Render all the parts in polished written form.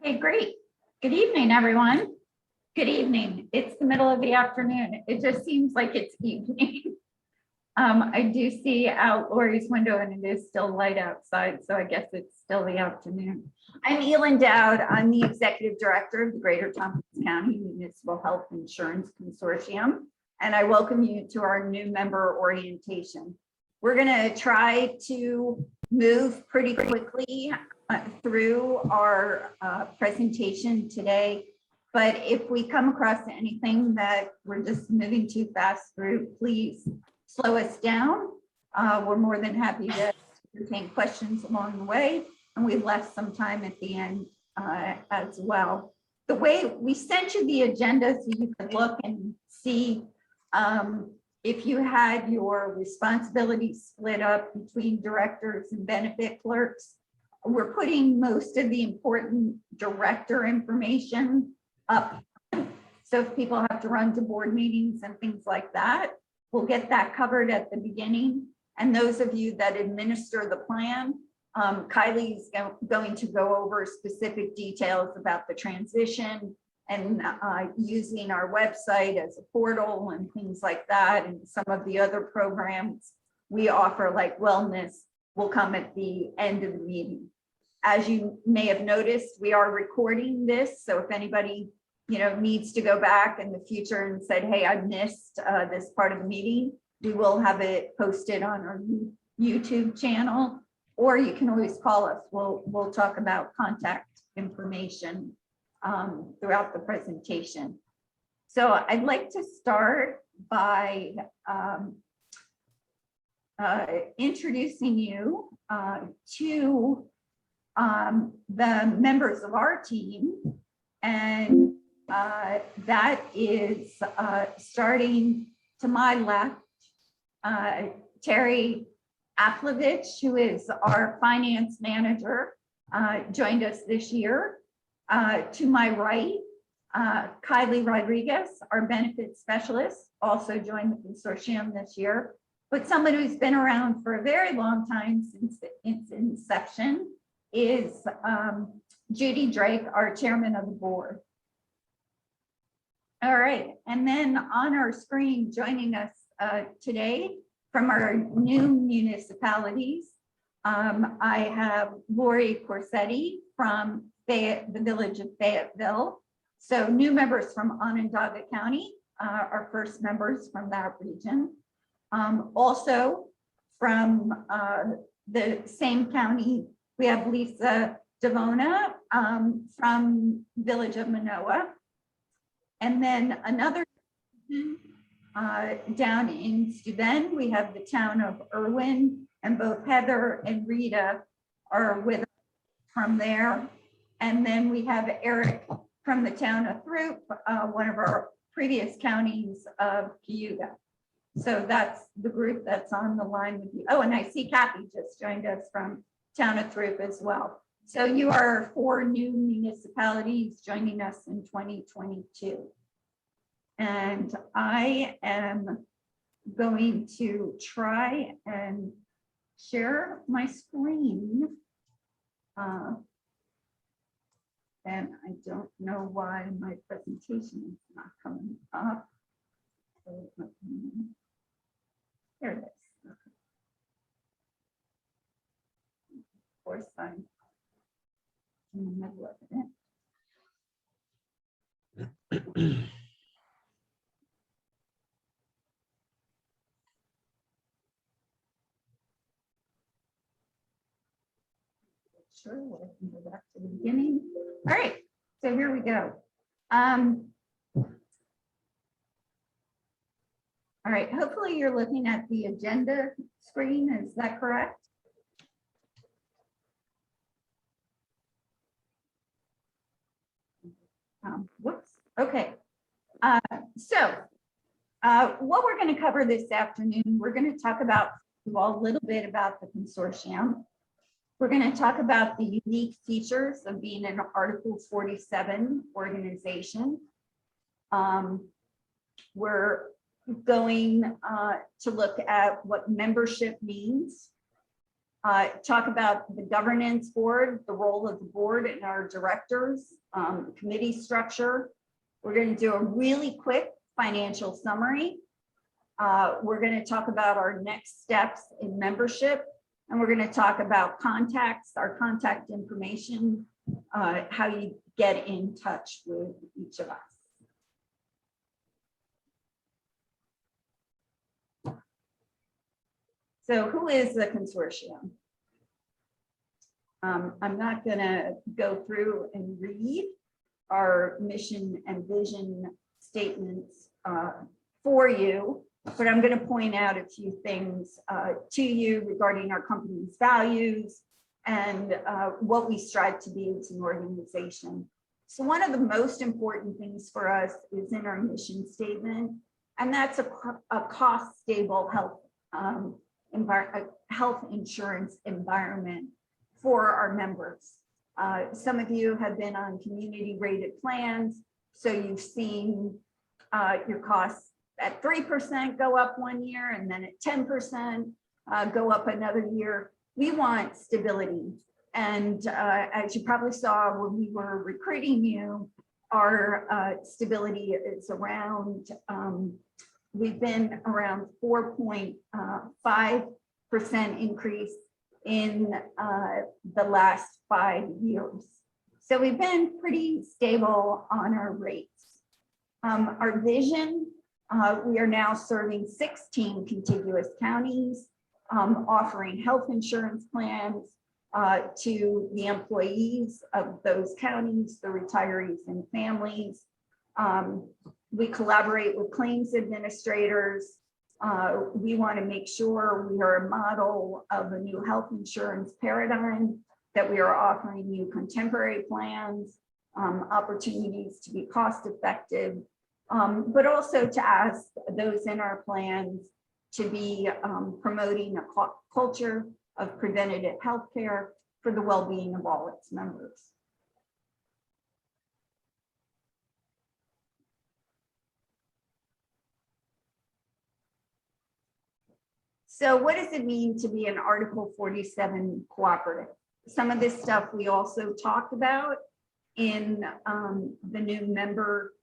Okay, great. Good evening, everyone. Good evening. It's the middle of the afternoon. It just seems like it's evening. I do see out Lori's window and it is still light outside, so I guess it's still the afternoon. I'm Elin Dowd. I'm the Executive Director of the Greater Tompkins County Municipal Health Insurance Consortium, and I welcome you to our new member orientation. We're going to try to move pretty quickly through our presentation today. But if we come across anything that we're just moving too fast through, please slow us down. We're more than happy to entertain questions along the way. And we've left some time at the end as well. The way we sent you the agenda so you could look and see if you had your responsibilities split up between directors and benefit clerks. We're putting most of the important director information up. So if people have to run to board meetings and things like that, we'll get that covered at the beginning. And those of you that administer the plan, Kylie's going to go over specific details about the transition and using our website as a portal and things like that. And some of the other programs we offer, like wellness, will come at the end of the meeting. As you may have noticed, we are recording this. So if anybody needs to go back in the future and said, hey, I missed this part of the meeting, we will have it posted on our YouTube channel, or you can always call us. We'll talk about contact information throughout the presentation. So I'd like to start by introducing you to the members of our team, and that is starting to my left, Terry Aplovich, who is our finance manager, joined us this year. To my right, Kylie Rodriguez, our benefits specialist, also joined the consortium this year. But someone who's been around for a very long time since its inception is Judy Drake, our chairman of the board. All right, and then on our screen joining us today from our new municipalities, I have Lori Corsetti from the village of Fayetteville. So new members from Onondaga County, our first members from that region. Also from the same county, we have Lisa Devona from village of Manoa. And then another down in Steuben, we have the town of Irwin, and both Heather and Rita are with us from there. And then we have Eric from the town of Throop, one of our previous counties of Cayuga. So that's the group that's on the line with you. Oh, and I see Kathy just joined us from town of Throop as well. So you are 4 new municipalities joining us in 2022. And I am going to try and share my screen. And I don't know why my presentation is not coming up. There it is. Okay. Of course, I'm in the middle of it. Sure, we'll go back to the beginning. All right, so here we go. All right, hopefully you're looking at the agenda screen. Is that correct? Whoops. Okay. What we're going to cover this afternoon, we're going to talk about a little bit about the consortium. We're going to talk about the unique features of being an Article 47 organization. We're going to look at what membership means. talk about the governance board, the role of the board and our directors, committee structure. We're going to do a really quick financial summary. We're going to talk about our next steps in membership, and we're going to talk about contacts, our contact information, how you get in touch with each of us. So who is the consortium? I'm not going to go through and read our mission and vision statements for you, but I'm going to point out a few things to you regarding our company's values and what we strive to be as an organization. So one of the most important things for us is in our mission statement, and that's a cost-stable health insurance environment for our members. Some of you have been on community rated plans, so you've seen your costs at 3% go up one year and then at 10% go up another year. We want stability. And as you probably saw when we were recruiting you, our stability is around, we've been around 4.5% increase in the last 5 years. So we've been pretty stable on our rates. Our vision, we are now serving 16 contiguous counties, offering health insurance plans to the employees of those counties, the retirees and families. We collaborate with claims administrators. We want to make sure we are a model of a new health insurance paradigm, that we are offering you contemporary plans, opportunities to be cost effective, but also to ask those in our plans to be promoting a culture of preventative health care for the well-being of all its members. So what does it mean to be an Article 47 cooperative? Some of this stuff we also talked about in the new member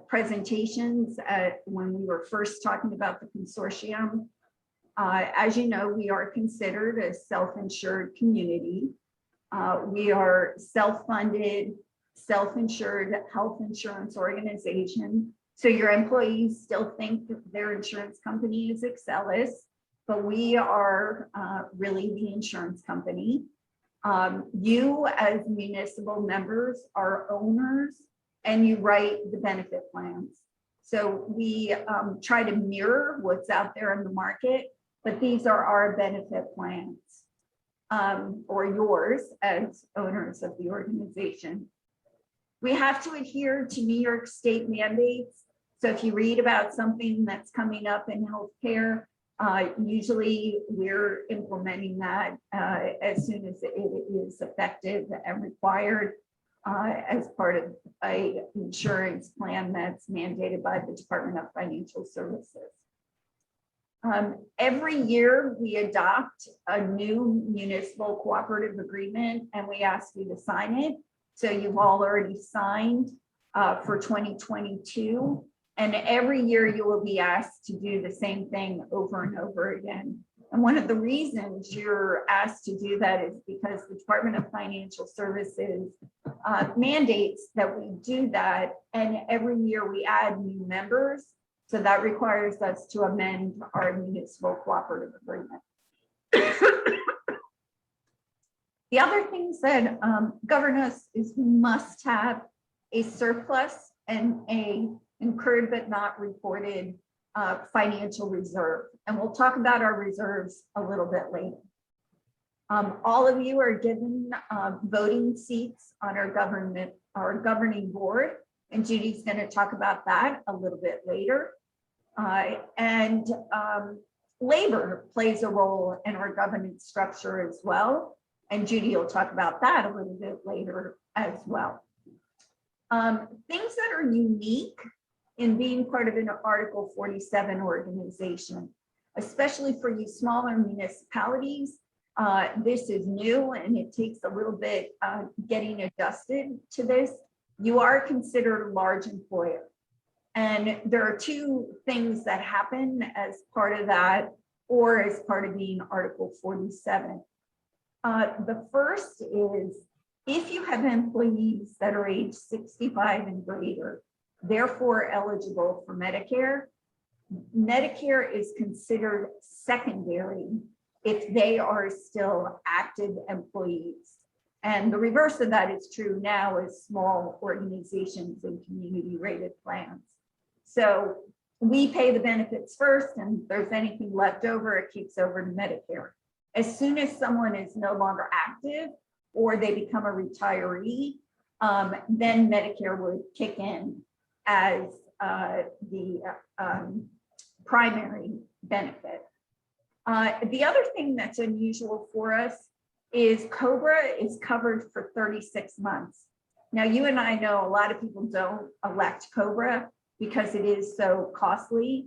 presentations when we were first talking about the consortium. As you know, we are considered a self-insured community. We are self-funded, self-insured health insurance organization. So your employees still think that their insurance company is Excelis, but we are really the insurance company. You as municipal members are owners and you write the benefit plans. So we try to mirror what's out there in the market, but these are our benefit plans, or yours as owners of the organization. We have to adhere to New York State mandates. So if you read about something that's coming up in healthcare, usually we're implementing that as soon as it is effective and required as part of an insurance plan that's mandated by the Department of Financial Services. Every year we adopt a new municipal cooperative agreement and we ask you to sign it. So you've all already signed for 2022. And every year you will be asked to do the same thing over and over again. And one of the reasons you're asked to do that is because the Department of Financial Services mandates that we do that. And every year we add new members. So that requires us to amend our municipal cooperative agreement. The other things that govern us is we must have a surplus and a incurred but not reported financial reserve. And we'll talk about our reserves a little bit later. All of you are given voting seats on our governing board, and Judy's going to talk about that a little bit later. Labor plays a role in our governance structure as well, and Judy will talk about that a little bit later as well. Things that are unique in being part of an Article 47 organization. especially for you smaller municipalities. This is new and it takes a little bit getting adjusted to this. You are considered a large employer. And there are two things that happen as part of that or as part of being Article 47. The first is if you have employees that are age 65 and greater, therefore eligible for Medicare, Medicare is considered secondary if they are still active employees. And the reverse of that is true now as small organizations and community rated plans. So we pay the benefits first, and if there's anything left over, it kicks over to Medicare. As soon as someone is no longer active or they become a retiree, then Medicare would kick in as the primary benefit. The other thing that's unusual for us is COBRA is covered for 36 months. Now, you and I know a lot of people don't elect COBRA because it is so costly.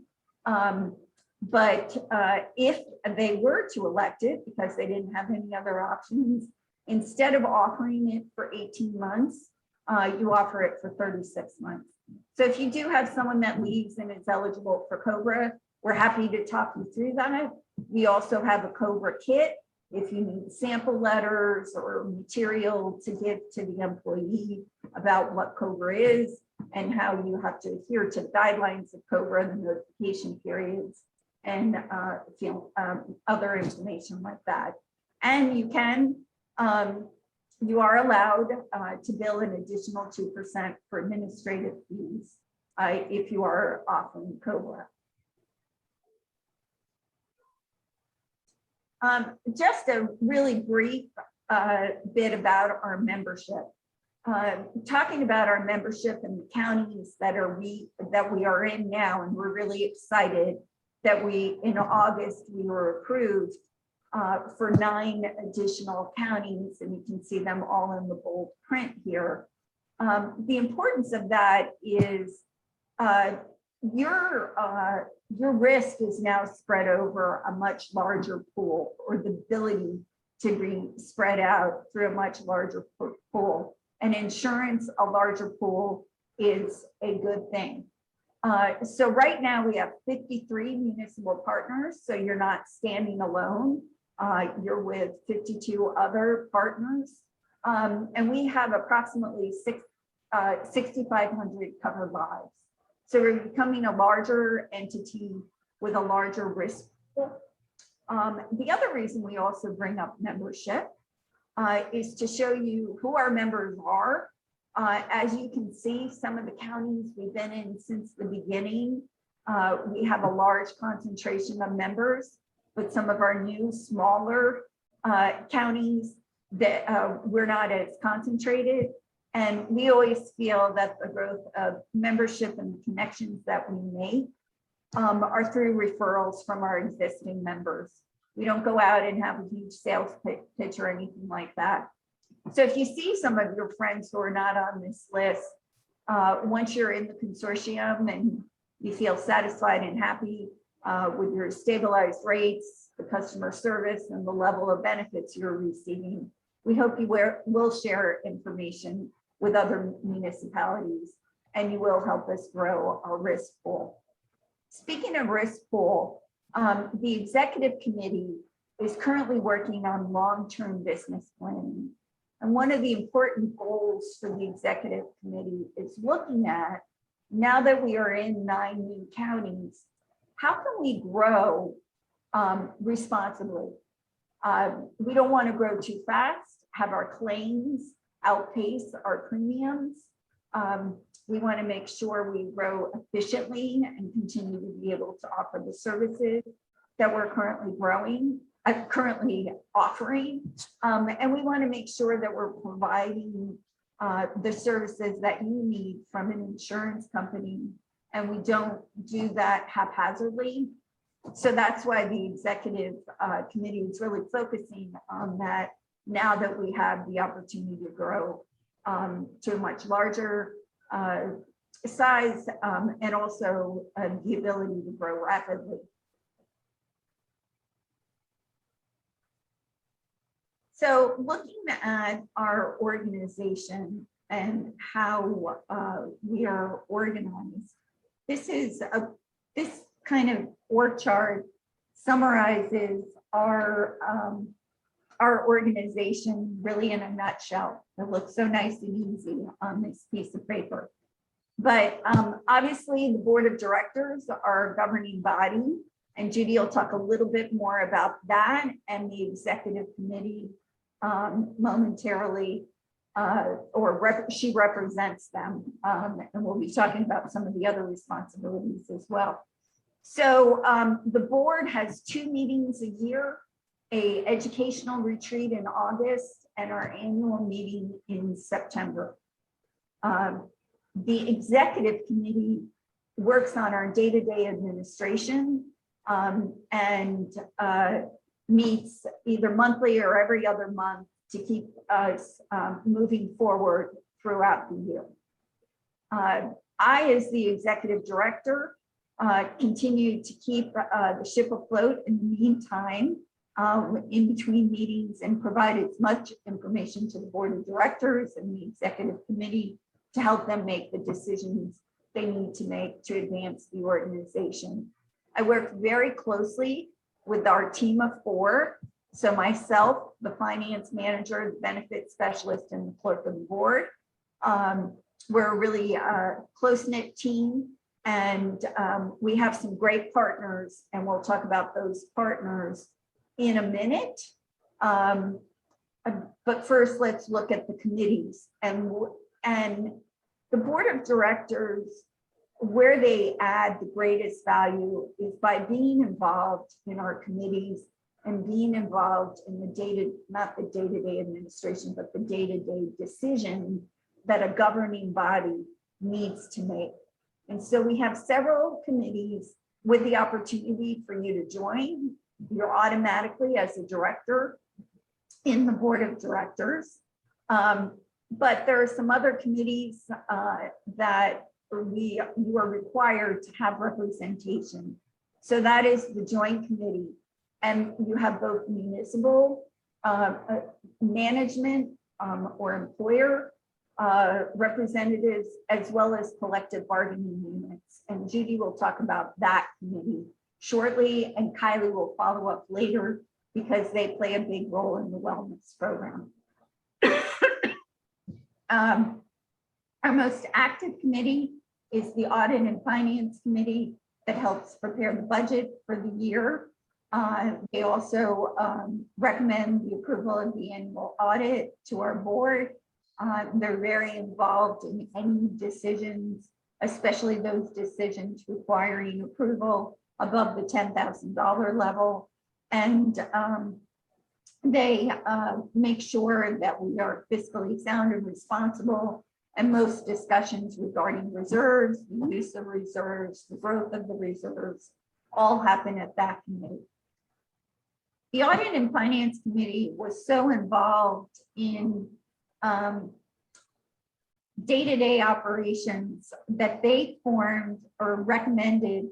But if they were to elect it because they didn't have any other options, instead of offering it for 18 months, you offer it for 36 months. So if you do have someone that leaves and is eligible for COBRA, we're happy to talk you through that. We also have a COBRA kit if you need sample letters or material to give to the employee about what COBRA is and how you have to adhere to the guidelines of COBRA, the notification periods, and other information like that. And you can, you are allowed to bill an additional 2% for administrative fees if you are offering COBRA. Just a really brief bit about our membership. Talking about our membership in the counties that we are in now, and we're really excited that in August we were approved for 9 additional counties, and you can see them all in the bold print here. The importance of that is your risk is now spread over a much larger pool, or the ability to be spread out through a much larger pool. And insurance, a larger pool, is a good thing. So right now we have 53 municipal partners, so you're not standing alone. You're with 52 other partners. And we have approximately 6,500 covered lives. So we're becoming a larger entity with a larger risk pool. The other reason we also bring up membership is to show you who our members are. As you can see, some of the counties we've been in since the beginning, we have a large concentration of members, but some of our new smaller counties that we're not as concentrated. And we always feel that the growth of membership and the connections that we make are through referrals from our existing members. We don't go out and have a huge sales pitch or anything like that. So if you see some of your friends who are not on this list, once you're in the consortium and you feel satisfied and happy with your stabilized rates, the customer service, and the level of benefits you're receiving, we hope you will share information with other municipalities, and you will help us grow our risk pool. Speaking of risk pool, the executive committee is currently working on long-term business planning. And one of the important goals for the executive committee is looking at, now that we are in 9 new counties, how can we grow responsibly? We don't want to grow too fast, have our claims outpace our premiums. We want to make sure we grow efficiently and continue to be able to offer the services that we're currently offering. And we want to make sure that we're providing the services that you need from an insurance company, and we don't do that haphazardly. So that's why the executive committee is really focusing on that now that we have the opportunity to grow to a much larger size and also the ability to grow rapidly. So looking at our organization and how we are organized, this kind of org chart summarizes our organization really in a nutshell. It looks so nice and easy on this piece of paper. But obviously the board of directors are our governing body, and Judy will talk a little bit more about that, and the executive committee momentarily, she represents them, and we'll be talking about some of the other responsibilities as well. So the board has 2 meetings a year, a educational retreat in August and our annual meeting in September. The executive committee works on our day-to-day administration and meets either monthly or every other month to keep us moving forward throughout the year. I, as the executive director, continue to keep the ship afloat in the meantime, in between meetings, and provide as much information to the board of directors and the executive committee to help them make the decisions they need to make to advance the organization. I work very closely with our team of 4. So myself, the finance manager, the benefits specialist, and the clerk of the board. We're a really close-knit team, and we have some great partners, and we'll talk about those partners in a minute. But first, let's look at the committees and the board of directors. Where they add the greatest value is by being involved in our committees and being involved in the not the day-to-day administration, but the day-to-day decision that a governing body needs to make. And so we have several committees with the opportunity for you to join. You're automatically, as a director, in the board of directors. But there are some other committees that you are required to have representation. So that is the joint committee. And you have both municipal management or employer representatives, as well as collective bargaining units. And Judy will talk about that committee shortly, and Kylie will follow up later because they play a big role in the wellness program. Our most active committee is the Audit and Finance Committee that helps prepare the budget for the year. They also recommend the approval of the annual audit to our board. They're very involved in any decisions, especially those decisions requiring approval above the $10,000 level. And they make sure that we are fiscally sound and responsible. And most discussions regarding reserves, the use of reserves, the growth of the reserves, all happen at that committee. The Audit and Finance Committee was so involved in day-to-day operations that they formed or recommended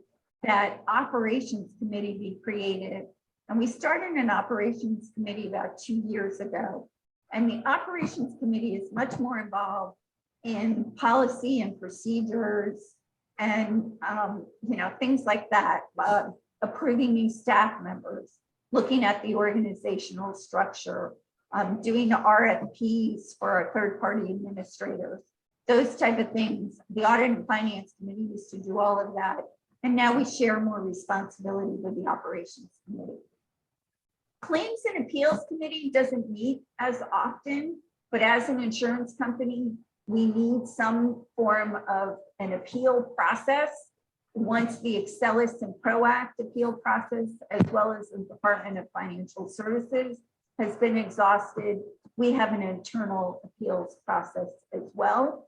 that Operations Committee be created. And we started an Operations Committee about 2 years ago. And the Operations Committee is much more involved in policy and procedures and things like that, approving new staff members, looking at the organizational structure, doing the RFPs for our third-party administrators, those type of things. The Audit and Finance Committee used to do all of that. And now we share more responsibility with the Operations Committee. Claims and Appeals Committee doesn't meet as often, but as an insurance company, we need some form of an appeal process. Once the Excelis and ProAct appeal process, as well as the Department of Financial Services, has been exhausted, we have an internal appeals process as well.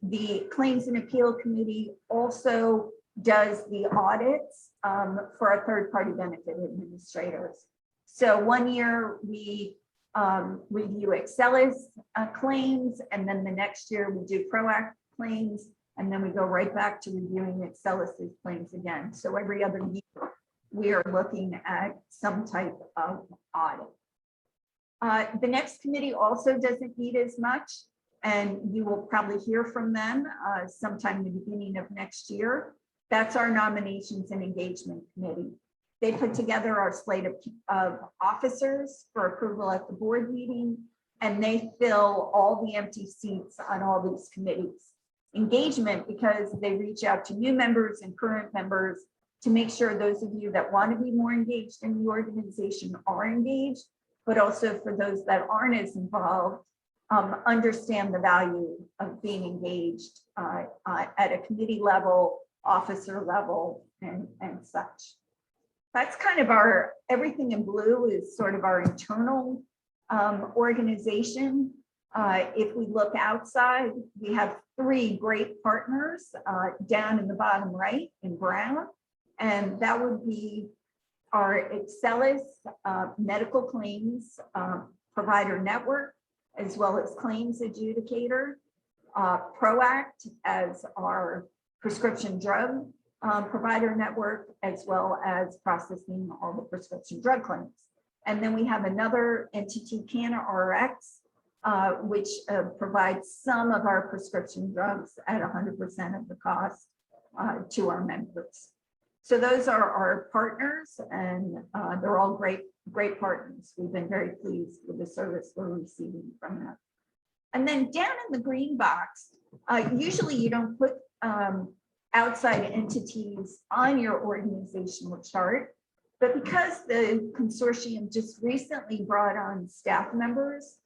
The Claims and Appeal Committee also does the audits for our third-party benefit administrators. So 1 year we review Excelis claims, and then the next year we do ProAct claims, and then we go right back to reviewing Excelis's claims again. So every other year we are looking at some type of audit. The next committee also doesn't need as much, and you will probably hear from them sometime in the beginning of next year. That's our nominations and engagement committee. They put together our slate of officers for approval at the board meeting, and they fill all the empty seats on all these committees. Engagement, because they reach out to new members and current members to make sure those of you that want to be more engaged in the organization are engaged, but also for those that aren't as involved, understand the value of being engaged at a committee level, officer level, and such. That's kind of our, everything in blue is sort of our internal organization. If we look outside, we have 3 great partners down in the bottom right in brown, and that would be our Excelis medical claims provider network, as well as claims adjudicator, ProAct as our prescription drug provider network, as well as processing all the prescription drug claims. And then we have another entity, CannaRx, which provides some of our prescription drugs at 100% of the cost to our members. So those are our partners, and they're all great partners. We've been very pleased with the service we're receiving from them. And then down in the green box, usually you don't put outside entities on your organizational chart, but because the consortium just recently brought on staff members,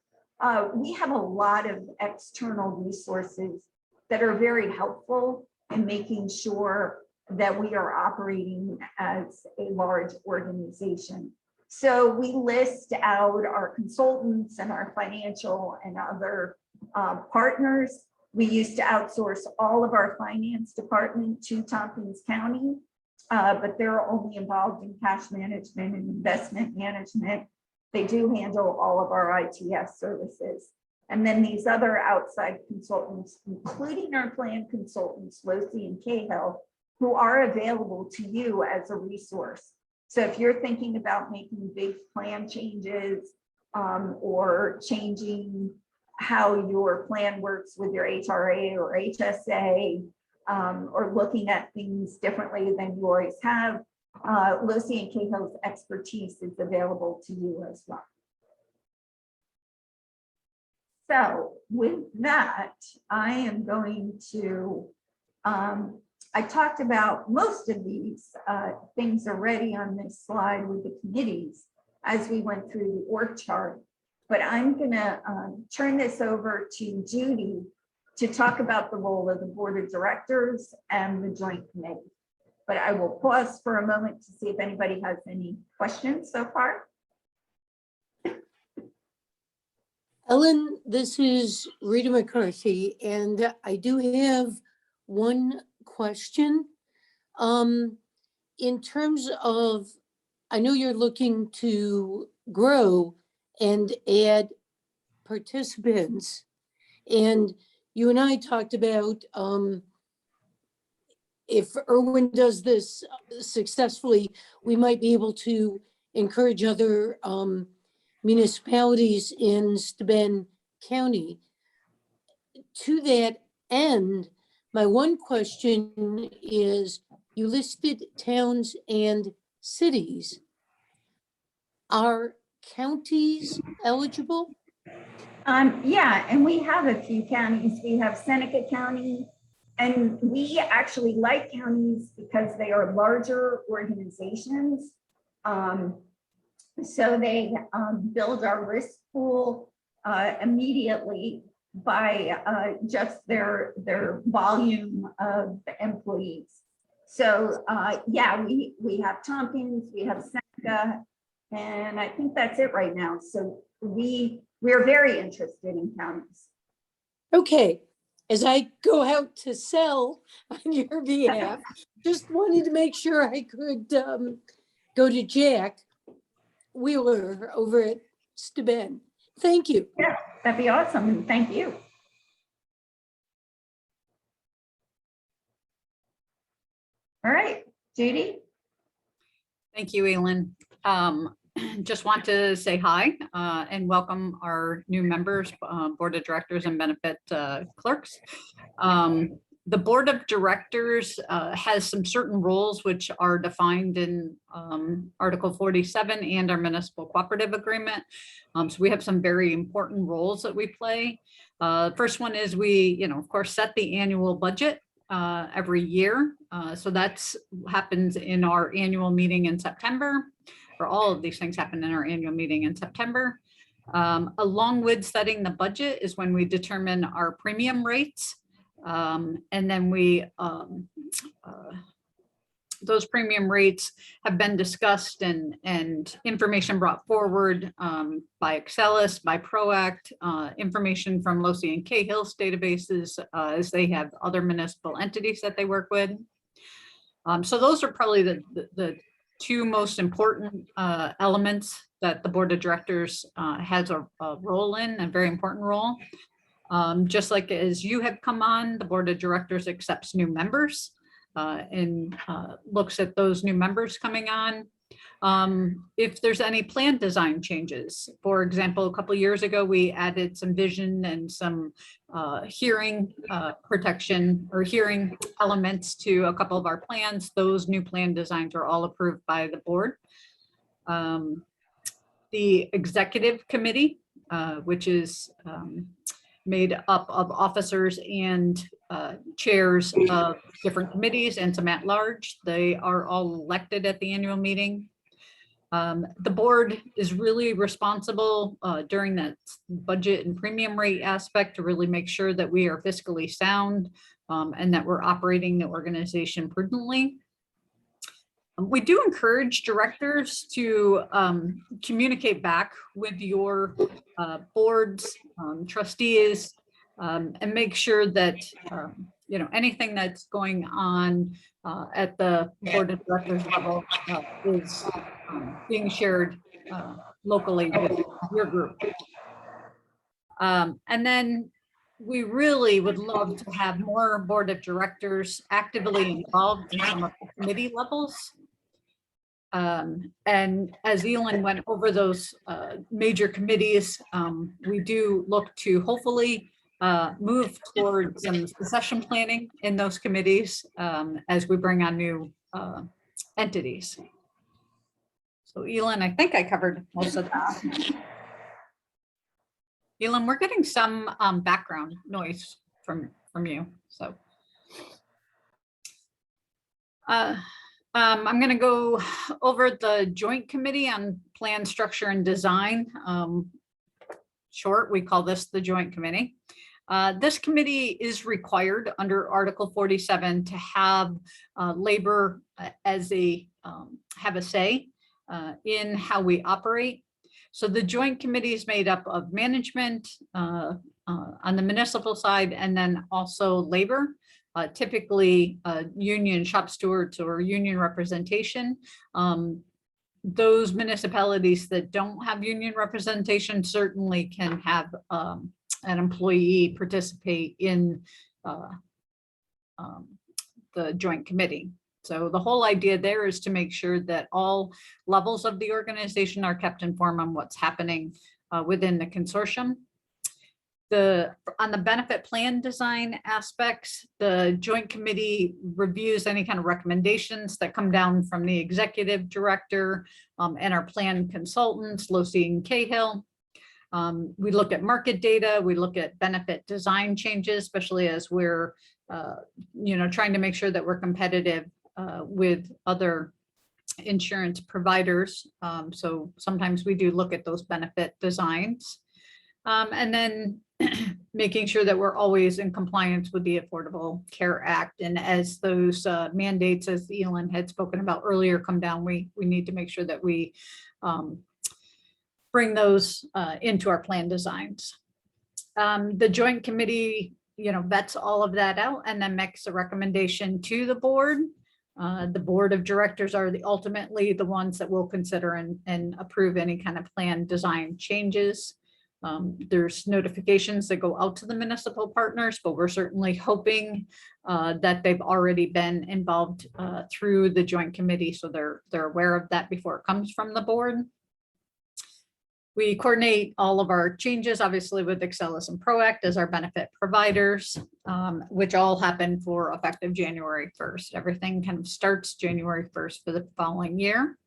we have a lot of external resources that are very helpful in making sure that we are operating as a large organization. So we list out our consultants and our financial and other partners. We used to outsource all of our finance department to Tompkins County, but they're only involved in cash management and investment management. They do handle all of our ITS services. And then these other outside consultants, including our plan consultants, Losi and Cahill, who are available to you as a resource. So if you're thinking about making big plan changes or changing how your plan works with your HRA or HSA, or looking at things differently than you always have, Losi and Cahill's expertise is available to you as well. So with that, I am going to, I talked about most of these things already on this slide with the committees as we went through the org chart, but I'm gonna turn this over to Judy to talk about the role of the board of directors and the joint committee. But I will pause for a moment to see if anybody has any questions so far. Ellen, this is Rita McCarthy, and I do have one question. In terms of, I know you're looking to grow and add participants, and you and I talked about if Irwin does this successfully, we might be able to encourage other municipalities in Steuben County. To that end, my one question is, you listed towns and cities. Are counties eligible? Yeah, and we have a few counties. We have Seneca County, and we actually like counties because they are larger organizations. So they build our risk pool immediately by just their volume of employees. So yeah, we have Tompkins, we have Seneca, and I think that's it right now. So we're very interested in counties. Okay, as I go out to sell on your behalf, just wanted to make sure I could go to Jack Wheeler over at Steuben. Thank you. Yeah, that'd be awesome. And thank you. All right, Judy. Thank you, Elin. just want to say hi and welcome our new members, Board of Directors and Benefit Clerks. The Board of Directors has some certain roles which are defined in Article 47 and our Municipal Cooperative Agreement. So we have some very important roles that we play. First one is we, of course, set the annual budget every year. So that's happens in our annual meeting in September, or all of these things happen in our annual meeting in September. Along with setting the budget is when we determine our premium rates. And then those premium rates have been discussed and information brought forward by Excelis, by PROACT, information from Losi and Cahill's databases, as they have other municipal entities that they work with. So those are probably the two most important elements that the Board of Directors has a role in, a very important role. Just like as you have come on, the Board of Directors accepts new members and looks at those new members coming on. If there's any plan design changes, for example, a couple of years ago, we added some vision and some hearing protection or hearing elements to a couple of our plans. Those new plan designs are all approved by the board. The executive committee, which is made up of officers and chairs of different committees and some at large. They are all elected at the annual meeting. The board is really responsible during that budget and premium rate aspect to really make sure that we are fiscally sound and that we're operating the organization prudently. We do encourage directors to communicate back with your boards, trustees, and make sure that anything that's going on at the Board of Directors level is being shared locally with your group. And then we really would love to have more Board of Directors actively involved in some of the committee levels. And as Elin went over those major committees, we do look to hopefully move towards some succession planning in those committees as we bring on new entities. So Elin, I think I covered most of that. Elin, we're getting some background noise from you, so. I'm going to go over the Joint Committee on Plan, Structure, and Design. Short, we call this the Joint Committee. This committee is required under Article 47 to have labor as have a say in how we operate. So the Joint Committee is made up of management on the municipal side, and then also labor. Typically union shop stewards or union representation. Those municipalities that don't have union representation certainly can have an employee participate in the Joint Committee. So the whole idea there is to make sure that all levels of the organization are kept informed on what's happening within the consortium. On the benefit plan design aspects, the Joint Committee reviews any kind of recommendations that come down from the executive director and our plan consultants, Losi and Cahill. We look at market data, we look at benefit design changes, especially as we're trying to make sure that we're competitive with other insurance providers. So sometimes we do look at those benefit designs. And then making sure that we're always in compliance with the Affordable Care Act. And as those mandates, as Elin had spoken about earlier, come down, we need to make sure that we bring those into our plan designs. The Joint Committee, vets all of that out and then makes a recommendation to the board. The Board of Directors are ultimately the ones that will consider and approve any kind of plan design changes. There's notifications that go out to the municipal partners, but we're certainly hoping that they've already been involved through the Joint Committee, so they're aware of that before it comes from the board. We coordinate all of our changes, obviously with Excelis and Proact as our benefit providers, which all happen for effective January 1st. Everything kind of starts January 1st for the following year.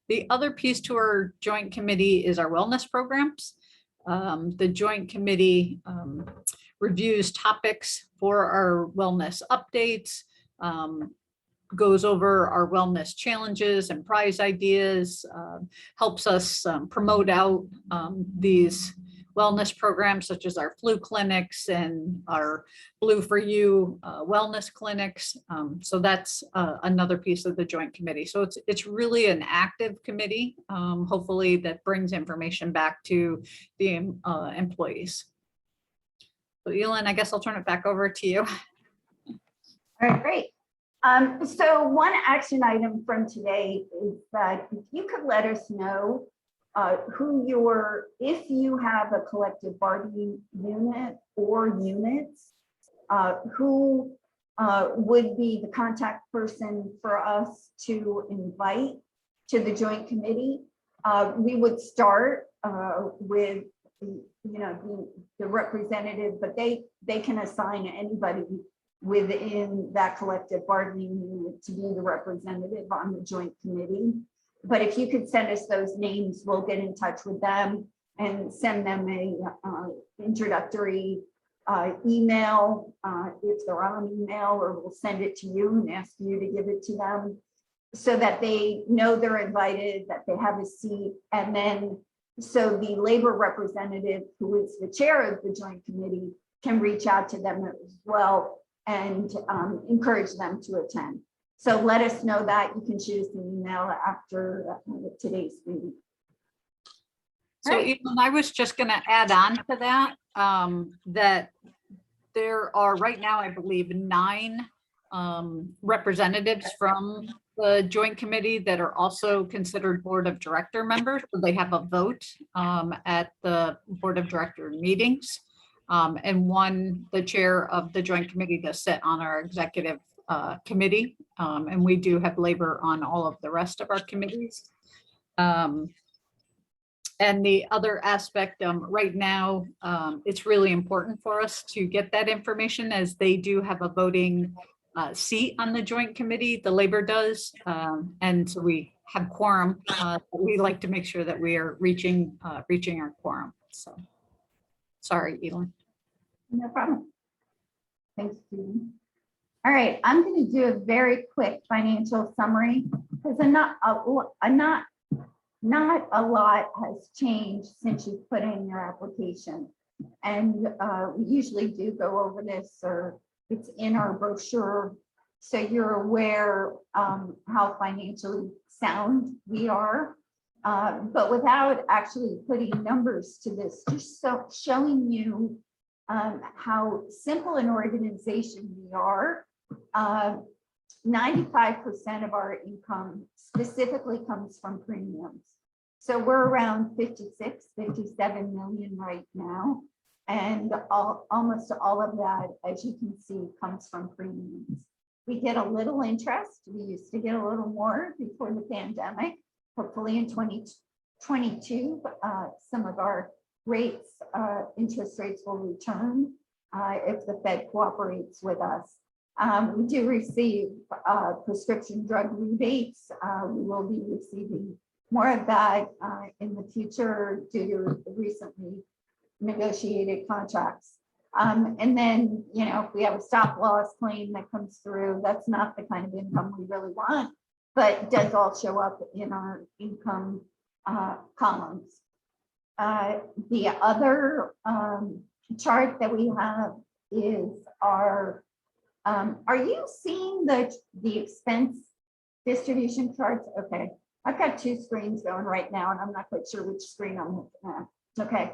The other piece to our joint committee is our wellness programs. The joint committee reviews topics for our wellness updates, goes over our wellness challenges and prize ideas, helps us promote out these wellness programs such as our flu clinics and our Blue for You wellness clinics. So that's another piece of the joint committee. So it's really an active committee, hopefully that brings information back to the employees. So Elin, I guess I'll turn it back over to you. All right, great. So one action item from today is that if you could let us know if you have a collective bargaining unit or units, who would be the contact person for us to invite to the joint committee. We would start with the representative, but they can assign anybody within that collective bargaining unit to be the representative on the joint committee. But if you could send us those names, we'll get in touch with them and send them a introductory email if they're on email, or we'll send it to you and ask you to give it to them so that they know they're invited, that they have a seat. And then so the labor representative, who is the chair of the joint committee, can reach out to them as well and encourage them to attend. So let us know that. You can shoot us an email after today's meeting. So Right. Elin, I was just going to add on to that, that there are right now, I believe, 9 representatives from the joint committee that are also considered board of director members. So they have a vote at the board of director meetings. And the chair of the joint committee does sit on our executive committee. And we do have labor on all of the rest of our committees. And the other aspect, right now, it's really important for us to get that information, as they do have a voting seat on the joint committee, the labor does. And so we have quorum. We like to make sure that we are reaching our quorum. So sorry, Elin. No problem. Thanks, Susan. All right, I'm going to do a very quick financial summary because not a lot has changed since you put in your application. And we usually do go over this, or it's in our brochure, so you're aware how financially sound we are. But without actually putting numbers to this, just showing you how simple an organization we are. 95% of our income specifically comes from premiums. So we're around 56, 57 million right now. And almost all of that, as you can see, comes from premiums. We get a little interest. We used to get a little more before the pandemic. Hopefully in 2022, some of our rates, interest rates will return if the Fed cooperates with us. We do receive prescription drug rebates. We will be receiving more of that in the future due to recently negotiated contracts. And then, if we have a stop loss claim that comes through, that's not the kind of income we really want, but it does all show up in our income columns. The other chart that we have is our, are you seeing the expense distribution charts? Okay, I've got 2 screens going right now and I'm not quite sure which screen I'm looking at. Okay,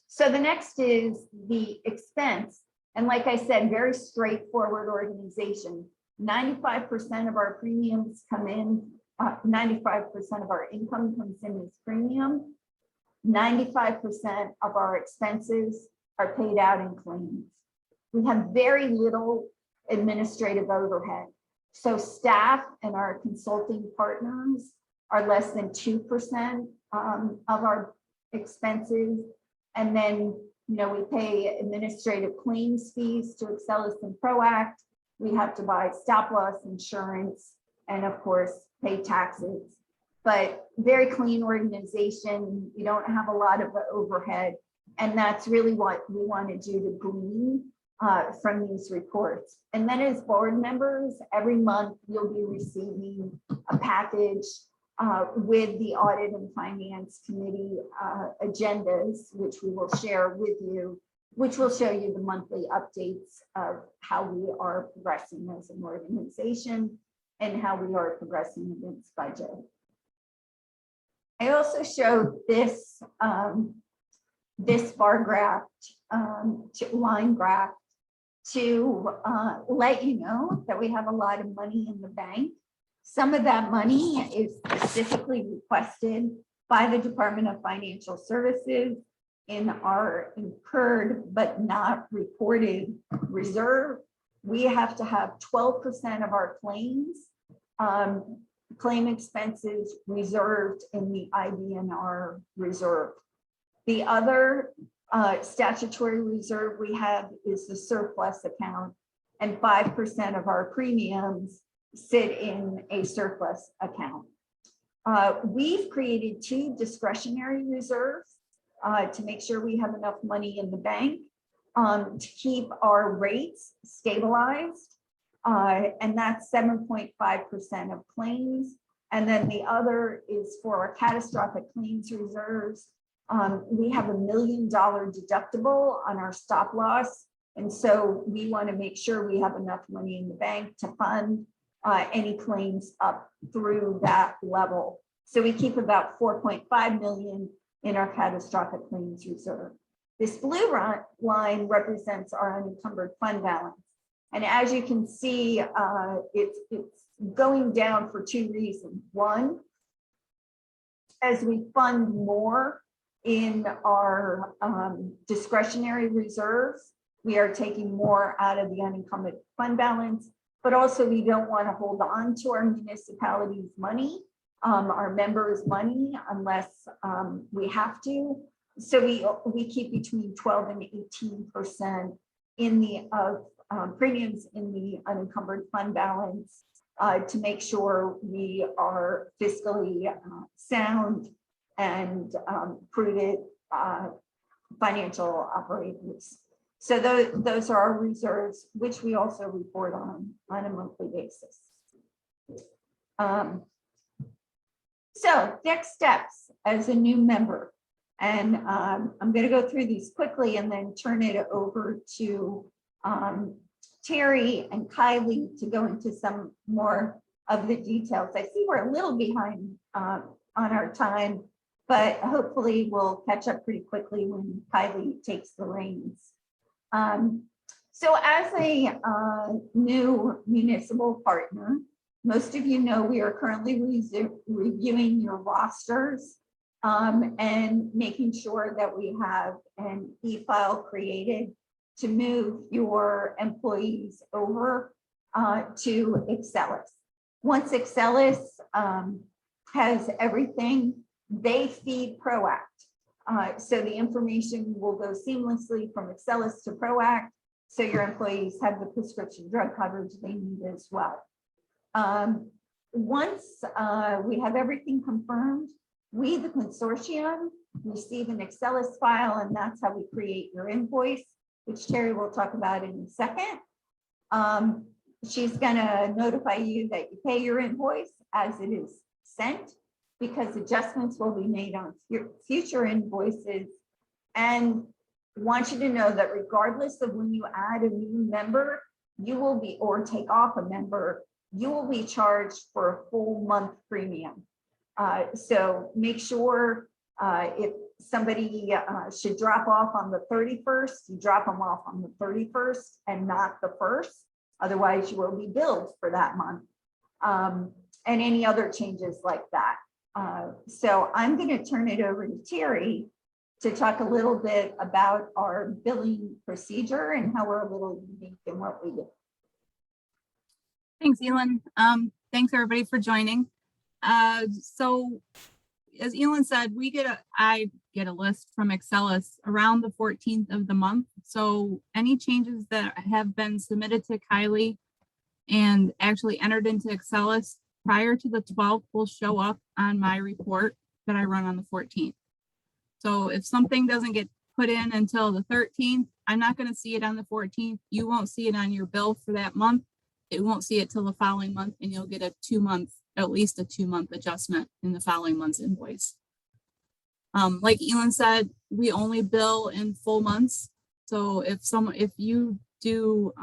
so the next is the expense. And like I said, very straightforward organization. 95% of our premiums come in, 95% of our income comes in as premium. 95% of our expenses are paid out in claims. We have very little administrative overhead. So staff and our consulting partners are less than 2% of our expenses. And then, we pay administrative claims fees to Excelis and Proact. We have to buy stop loss insurance and of course, pay taxes. But very clean organization. You don't have a lot of overhead. And that's really what we want to do to glean from these reports. And then as board members, every month you'll be receiving a package with the Audit and Finance Committee agendas, which we will share with you, which will show you the monthly updates of how we are progressing as an organization and how we are progressing against budget. I also showed this this bar graph, line graph, to let you know that we have a lot of money in the bank. Some of that money is specifically requested by the Department of Financial Services in our incurred but not reported reserve. We have to have 12% of our claims, claim expenses reserved in the IBNR reserve. The other statutory reserve we have is the surplus account, and 5% of our premiums sit in a surplus account. We've created 2 discretionary reserves to make sure we have enough money in the bank to keep our rates stabilized. And that's 7.5% of claims. And then the other is for our catastrophic claims reserves. We have $1 million deductible on our stop loss. And so we want to make sure we have enough money in the bank to fund any claims up through that level. So we keep about 4.5 million in our catastrophic claims reserve. This blue line represents our unencumbered fund balance. And as you can see, it's going down for 2 reasons. One, as we fund more in our discretionary reserves, we are taking more out of the unencumbered fund balance, but also we don't want to hold on to our municipalities' money, our members' money, unless we have to. So we keep between 12 and 18% in the premiums in the unencumbered fund balance to make sure we are fiscally sound and prudent financial operators. So those are our reserves, which we also report on a monthly basis. So next steps as a new member. And I'm going to go through these quickly and then turn it over to Terry and Kylie to go into some more of the details. I see we're a little behind on our time, but hopefully we'll catch up pretty quickly when Kylie takes the reins. So as a new municipal partner, most of you know we are currently reviewing your rosters and making sure that we have an e-file created to move your employees over to Excelis. Once Excelis has everything, they feed Proact. So the information will go seamlessly from Excelis to Proact, so your employees have the prescription drug coverage they need as well. Once we have everything confirmed, we, the consortium, receive an Excelis file, and that's how we create your invoice, which Terry will talk about in a second. She's gonna notify you that you pay your invoice as it is sent, because adjustments will be made on future invoices. And want you to know that regardless of when you add a new member, you will be, or take off a member, you will be charged for a full month premium. So make sure if somebody should drop off on the 31st, you drop them off on the 31st and not the 1st. Otherwise, you will be billed for that month. And any other changes like that. So I'm going to turn it over to Terry to talk a little bit about our billing procedure and how we're a little unique in what we do. Thanks, Elin. Thanks everybody for joining. So as Elin said, I get a list from Excelis around the 14th of the month. So any changes that have been submitted to Kylie and actually entered into Excelis prior to the 12th will show up on my report that I run on the 14th. So if something doesn't get put in until the 13th, I'm not going to see it on the 14th. You won't see it on your bill for that month. It won't see it till the following month, and you'll get at least a 2-month adjustment in the following month's invoice. Like Elin said, we only bill in full months. So if you do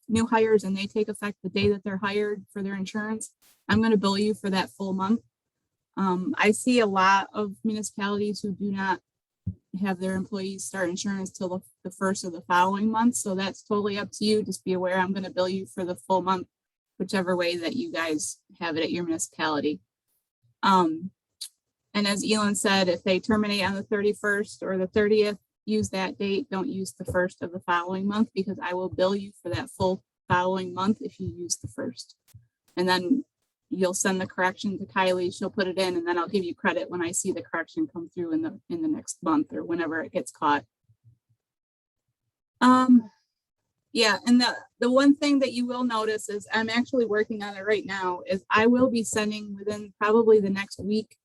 new hires and they take effect the day that they're hired for their insurance, I'm going to bill you for that full month. I see a lot of municipalities who do not have their employees start insurance till the first of the following month. So that's totally up to you. Just be aware, I'm going to bill you for the full month, whichever way that you guys have it at your municipality. And as Elin said, if they terminate on the 31st or the 30th, use that date. Don't use the first of the following month, because I will bill you for that full following month if you use the first. And then you'll send the correction to Kylie, she'll put it in, and then I'll give you credit when I see the correction come through in the next month or whenever it gets caught. Yeah, and the one thing that you will notice is I'm actually working on it right now, is I will be sending within probably the next week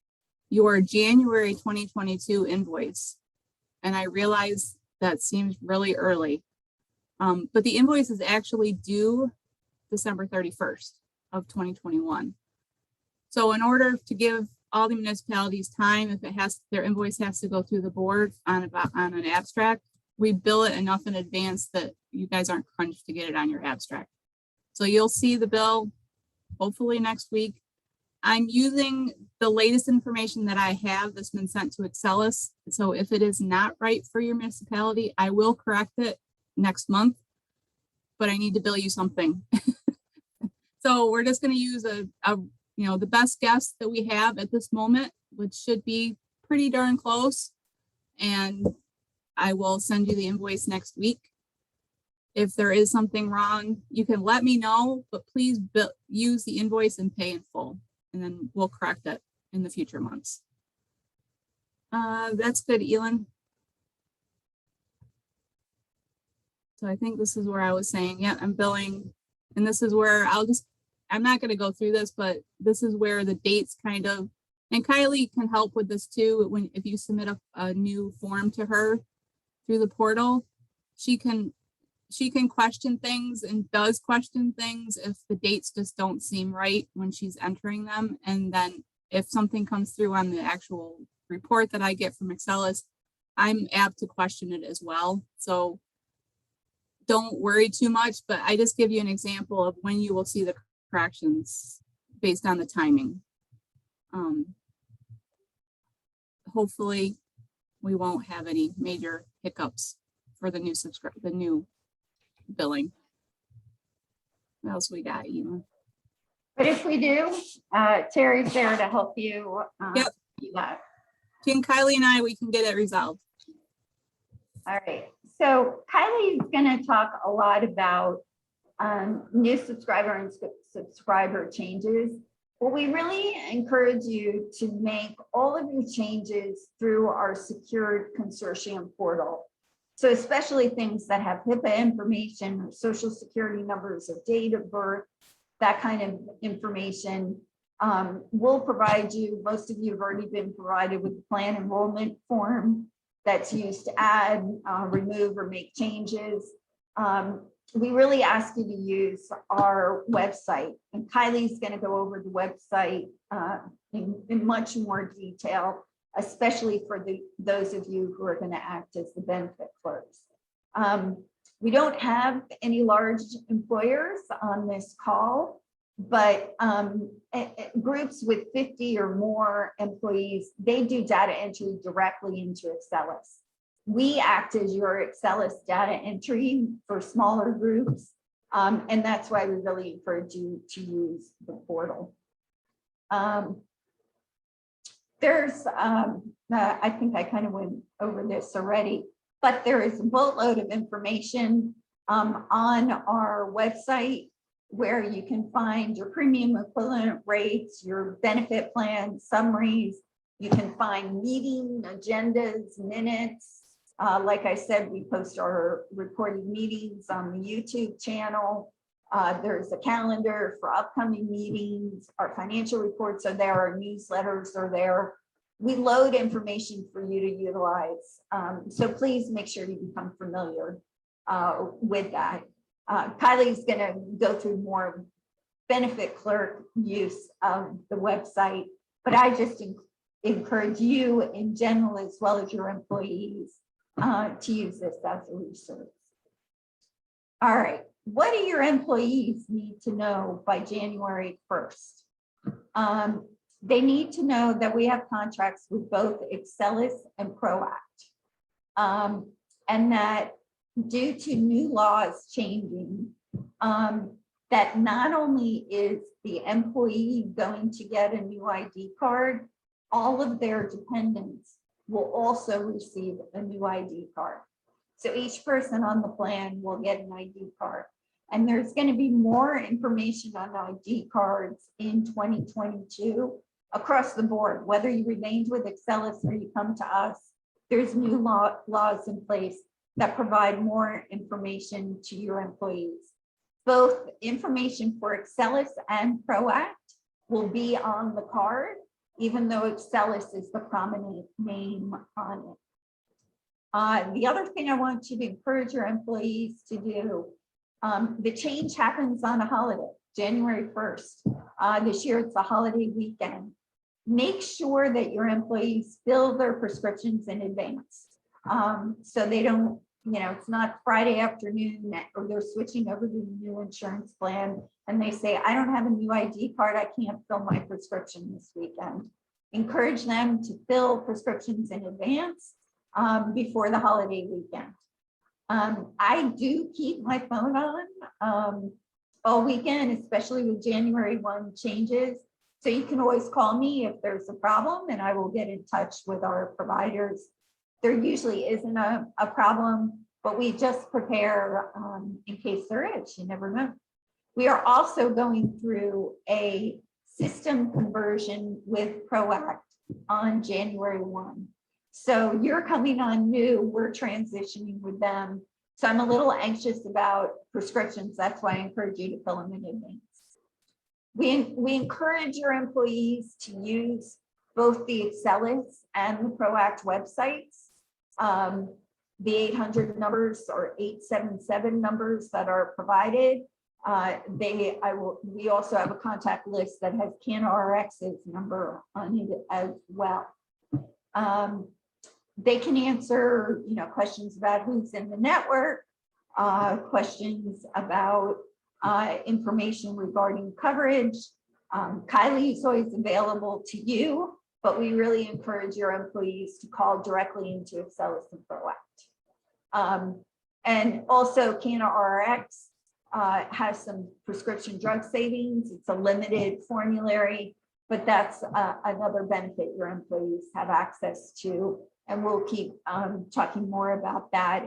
your January 2022 invoice. And I realize that seems really early, but the invoice is actually due December 31st of 2021. So in order to give all the municipalities time, if their invoice has to go through the board on an abstract, we bill it enough in advance that you guys aren't crunched to get it on your abstract. So you'll see the bill hopefully next week. I'm using the latest information that I have that's been sent to Excelis. So if it is not right for your municipality, I will correct it next month, but I need to bill you something. So we're just going to use the best guess that we have at this moment, which should be pretty darn close. And I will send you the invoice next week. If there is something wrong, you can let me know, but please use the invoice and pay in full, and then we'll correct it in the future months. That's good, Elin. So I think this is where I was saying, yeah, I'm billing. And this is where I'm not going to go through this, but this is where the dates kind of, and Kylie can help with this too. If you submit a new form to her through the portal, she can question things and does question things if the dates just don't seem right when she's entering them. And then if something comes through on the actual report that I get from Excelis, I'm apt to question it as well. So don't worry too much, but I just give you an example of when you will see the corrections based on the timing. Hopefully we won't have any major hiccups for the new billing. What else we got, Elin? But if we do, Terry's there to help you. Yep. Do that. Between Kylie and I, we can get it resolved. All right. So Kylie's going to talk a lot about new subscriber and subscriber changes. Well, we really encourage you to make all of your changes through our secured consortium portal. So especially things that have HIPAA information, or social security numbers, or date of birth, that kind of information. We'll provide you, most of you have already been provided with the plan enrollment form that's used to add, remove, or make changes. We really ask you to use our website, and Kylie's going to go over the website in much more detail, especially for those of you who are going to act as the benefit clerks. We don't have any large employers on this call, but groups with 50 or more employees, they do data entry directly into Excelis. We act as your Excelis data entry for smaller groups, and that's why we really encourage you to use the portal. There's, I think I kind of went over this already, but there is a boatload of information on our website where you can find your premium equivalent rates, your benefit plan summaries. You can find meeting agendas, minutes. Like I said, we post our recorded meetings on the YouTube channel. There's a calendar for upcoming meetings. Our financial reports are there, our newsletters are there. We load information for you to utilize. So please make sure you become familiar with that. Kylie's gonna go through more benefit clerk use of the website, but I just encourage you in general, as well as your employees, to use this as a resource. All right, what do your employees need to know by January 1st? They need to know that we have contracts with both Excelis and ProAct. And that due to new laws changing, that not only is the employee going to get a new ID card, all of their dependents will also receive a new ID card. So each person on the plan will get an ID card. And there's going to be more information on ID cards in 2022 across the board, whether you remained with Excelis or you come to us. There's new laws in place that provide more information to your employees. Both information for Excelis and ProAct will be on the card, even though Excelis is the prominent name on it. The other thing I want you to encourage your employees to do, the change happens on a holiday, January 1st. This year it's a holiday weekend. Make sure that your employees fill their prescriptions in advance. So they don't, it's not Friday afternoon or they're switching over to the new insurance plan and they say, I don't have a new ID card, I can't fill my prescription this weekend. Encourage them to fill prescriptions in advance before the holiday weekend. I do keep my phone on all weekend, especially with January 1 changes. So you can always call me if there's a problem and I will get in touch with our providers. There usually isn't a problem, but we just prepare in case there is, you never know. We are also going through a system conversion with ProAct on January 1. So you're coming on new, we're transitioning with them. So I'm a little anxious about prescriptions. That's why I encourage you to fill them in advance. We encourage your employees to use both the Excelis and the ProAct websites. The 800 numbers or 877 numbers that are provided. We also have a contact list that has CanRx's number on it as well. They can answer, questions about who's in the network, questions about information regarding coverage. Kylie is always available to you, but we really encourage your employees to call directly into Excelis and ProAct. And also CanRx has some prescription drug savings. It's a limited formulary, but that's another benefit your employees have access to. And we'll keep talking more about that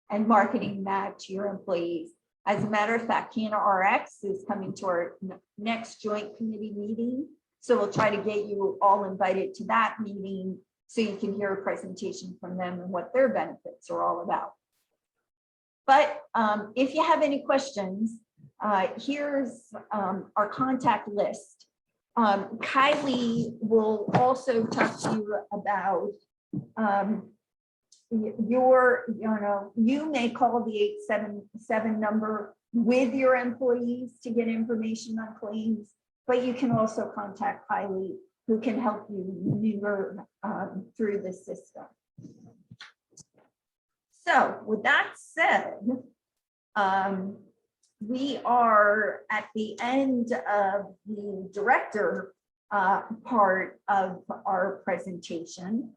and marketing that to your employees. As a matter of fact, CanRx is coming to our next joint committee meeting. So we'll try to get you all invited to that meeting so you can hear a presentation from them and what their benefits are all about. But if you have any questions, here's our contact list. Kylie will also talk to you about you may call the 877 number with your employees to get information on claims, but you can also contact Kylie, who can help you maneuver through the system. So with that said, we are at the end of the director part of our presentation.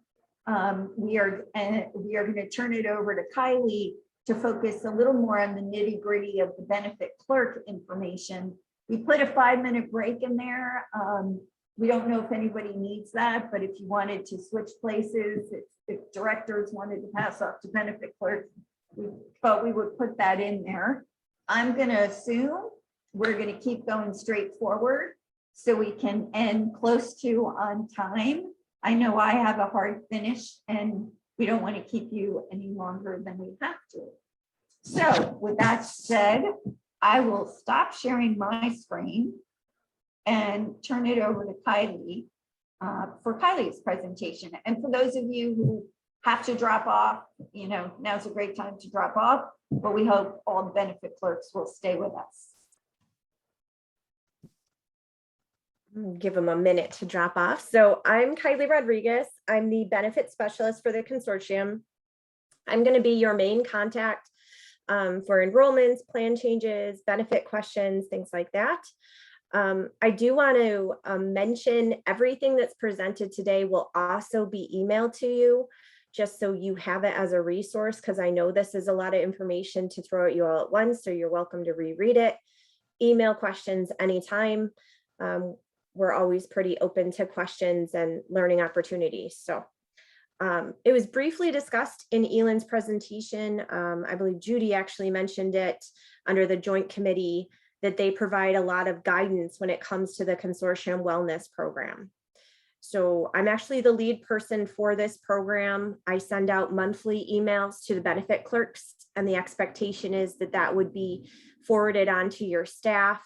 We are going to turn it over to Kylie to focus a little more on the nitty-gritty of the benefit clerk information. We put a 5-minute break in there. We don't know if anybody needs that, but if you wanted to switch places, if directors wanted to pass off to benefit clerks, we thought we would put that in there. I'm going to assume we're going to keep going straight forward so we can end close to on time. I know I have a hard finish and we don't want to keep you any longer than we have to. So with that said, I will stop sharing my screen and turn it over to Kylie for Kylie's presentation. And for those of you who have to drop off, you know, now's a great time to drop off, but we hope all the benefit clerks will stay with us. Give them a minute to drop off. So I'm Kylie Rodriguez. I'm the benefit specialist for the consortium. I'm going to be your main contact for enrollments, plan changes, benefit questions, things like that. I do want to mention everything that's presented today will also be emailed to you, just so you have it as a resource, because I know this is a lot of information to throw at you all at once, so you're welcome to reread it. Email questions anytime. We're always pretty open to questions and learning opportunities. So it was briefly discussed in Elon's presentation. I believe Judy actually mentioned it under the joint committee that they provide a lot of guidance when it comes to the consortium wellness program. So I'm actually the lead person for this program. I send out monthly emails to the benefit clerks, and the expectation is that that would be forwarded on to your staff.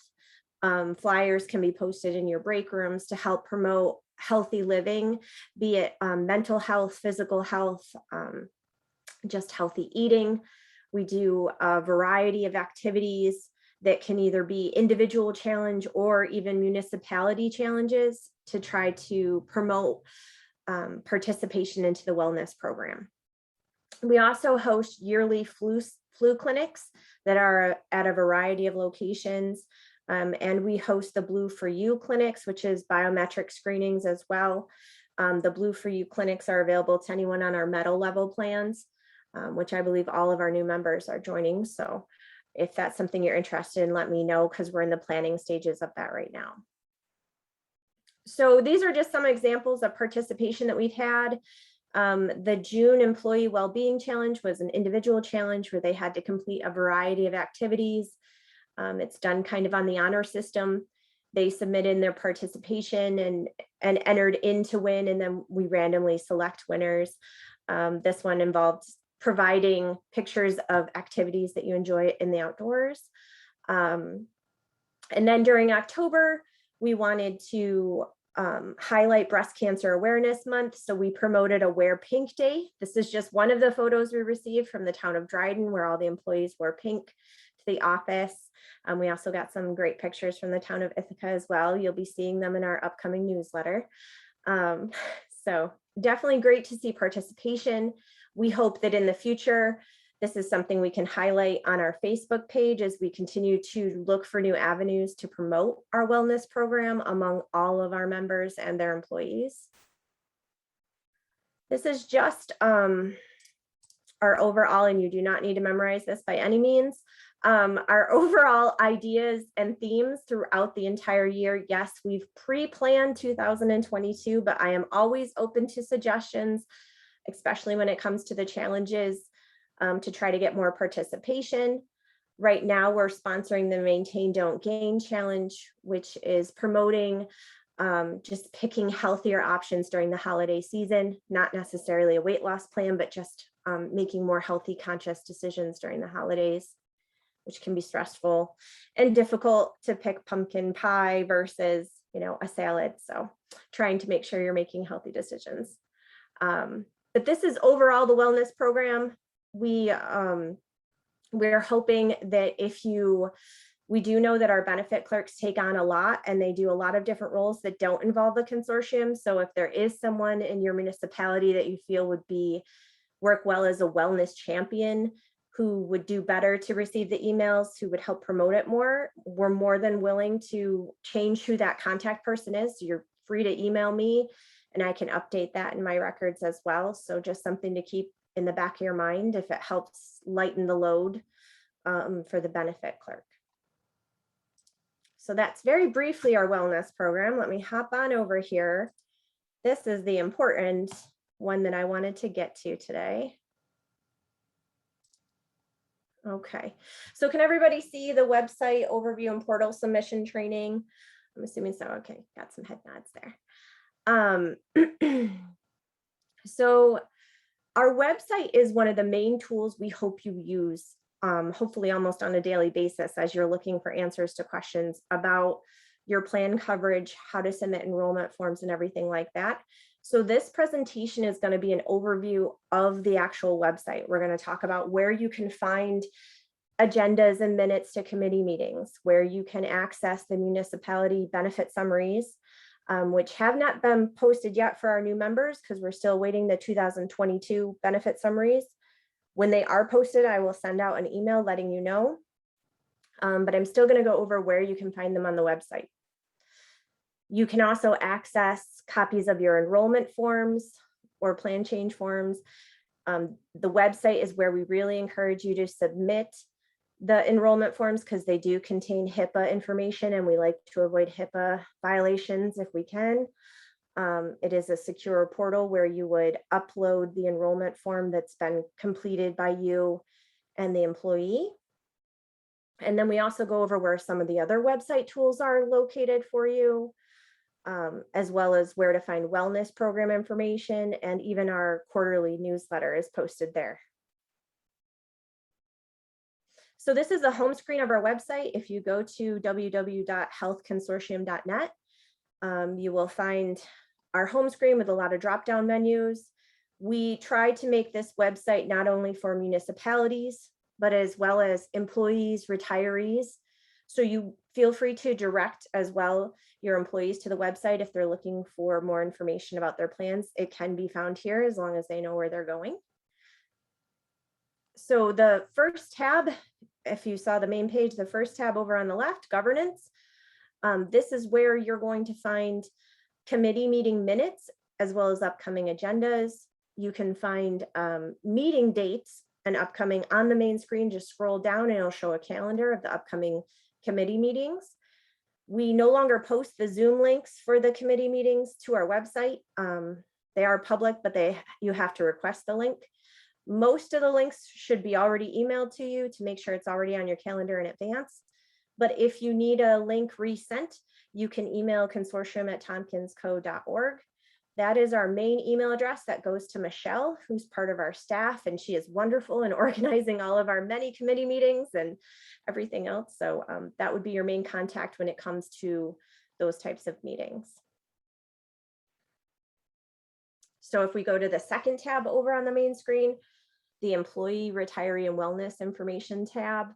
Flyers can be posted in your break rooms to help promote healthy living, be it mental health, physical health, just healthy eating. We do a variety of activities that can either be individual challenge or even municipality challenges to try to promote participation into the wellness program. We also host yearly flu clinics that are at a variety of locations. And we host the Blue for You clinics, which is biometric screenings as well. The Blue for You clinics are available to anyone on our metal level plans, which I believe all of our new members are joining. So if that's something you're interested in, let me know, because we're in the planning stages of that right now. So these are just some examples of participation that we've had. The June Employee Wellbeing Challenge was an individual challenge where they had to complete a variety of activities. It's done kind of on the honor system. They submit in their participation and entered in to win, and then we randomly select winners. This one involved providing pictures of activities that you enjoy in the outdoors. And then during October, we wanted to highlight Breast Cancer Awareness Month. So we promoted a Wear Pink Day. This is just one of the photos we received from the town of Dryden, where all the employees wore pink to the office. We also got some great pictures from the town of Ithaca as well. You'll be seeing them in our upcoming newsletter. So definitely great to see participation. We hope that in the future, this is something we can highlight on our Facebook page as we continue to look for new avenues to promote our wellness program among all of our members and their employees. This is just our overall, and you do not need to memorize this by any means, our overall ideas and themes throughout the entire year. Yes, we've pre-planned 2022, but I am always open to suggestions, especially when it comes to the challenges, to try to get more participation. Right now, we're sponsoring the Maintain Don't Gain Challenge, which is promoting just picking healthier options during the holiday season, not necessarily a weight loss plan, but just making more healthy, conscious decisions during the holidays, which can be stressful and difficult to pick pumpkin pie versus, you know, a salad. So trying to make sure you're making healthy decisions. But this is overall the wellness program. We're hoping that we do know that our benefit clerks take on a lot, and they do a lot of different roles that don't involve the consortium. So if there is someone in your municipality that you feel would work well as a wellness champion, who would do better to receive the emails, who would help promote it more, we're more than willing to change who that contact person is. So you're free to email me and I can update that in my records as well. So just something to keep in the back of your mind if it helps lighten the load for the benefit clerk. So that's very briefly our wellness program. Let me hop on over here. This is the important one that I wanted to get to today. Okay, so can everybody see the website overview and portal submission training? I'm assuming so. Okay, got some head nods there. So our website is one of the main tools we hope you use, hopefully almost on a daily basis as you're looking for answers to questions about your plan coverage, how to submit enrollment forms and everything like that. So this presentation is going to be an overview of the actual website. We're going to talk about where you can find agendas and minutes to committee meetings, where you can access the municipality benefit summaries, which have not been posted yet for our new members because we're still waiting the 2022 benefit summaries. When they are posted, I will send out an email letting you know, but I'm still going to go over where you can find them on the website. You can also access copies of your enrollment forms or plan change forms. The website is where we really encourage you to submit the enrollment forms because they do contain HIPAA information and we like to avoid HIPAA violations if we can. It is a secure portal where you would upload the enrollment form that's been completed by you and the employee. And then we also go over where some of the other website tools are located for you, as well as where to find wellness program information, and even our quarterly newsletter is posted there. So this is the home screen of our website. If you go to www.healthconsortium.net, you will find our home screen with a lot of drop-down menus. We try to make this website not only for municipalities, but as well as employees, retirees. So you feel free to direct as well your employees to the website if they're looking for more information about their plans. It can be found here as long as they know where they're going. So the first tab, if you saw the main page, the first tab over on the left, governance, this is where you're going to find committee meeting minutes as well as upcoming agendas. You can find meeting dates and upcoming on the main screen. Just scroll down and it'll show a calendar of the upcoming committee meetings. We no longer post the Zoom links for the committee meetings to our website. They are public, but you have to request the link. Most of the links should be already emailed to you to make sure it's already on your calendar in advance. But if you need a link resent, you can email consortium@tompkinsco.org. That is our main email address that goes to Michelle, who's part of our staff, and she is wonderful in organizing all of our many committee meetings and everything else. So that would be your main contact when it comes to those types of meetings. So if we go to the second tab over on the main screen, the employee, retiree, and wellness information tab,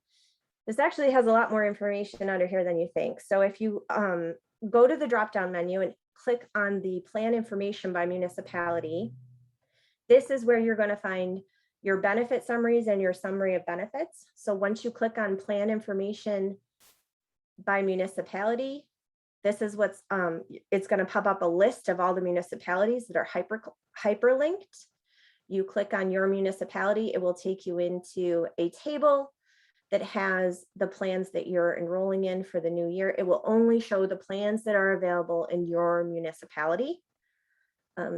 this actually has a lot more information under here than you think. So if you go to the drop-down menu and click on the plan information by municipality, this is where you're going to find your benefit summaries and your summary of benefits. So once you click on plan information by municipality, this is what's, it's going to pop up a list of all the municipalities that are hyperlinked. You click on your municipality, it will take you into a table that has the plans that you're enrolling in for the new year. It will only show the plans that are available in your municipality.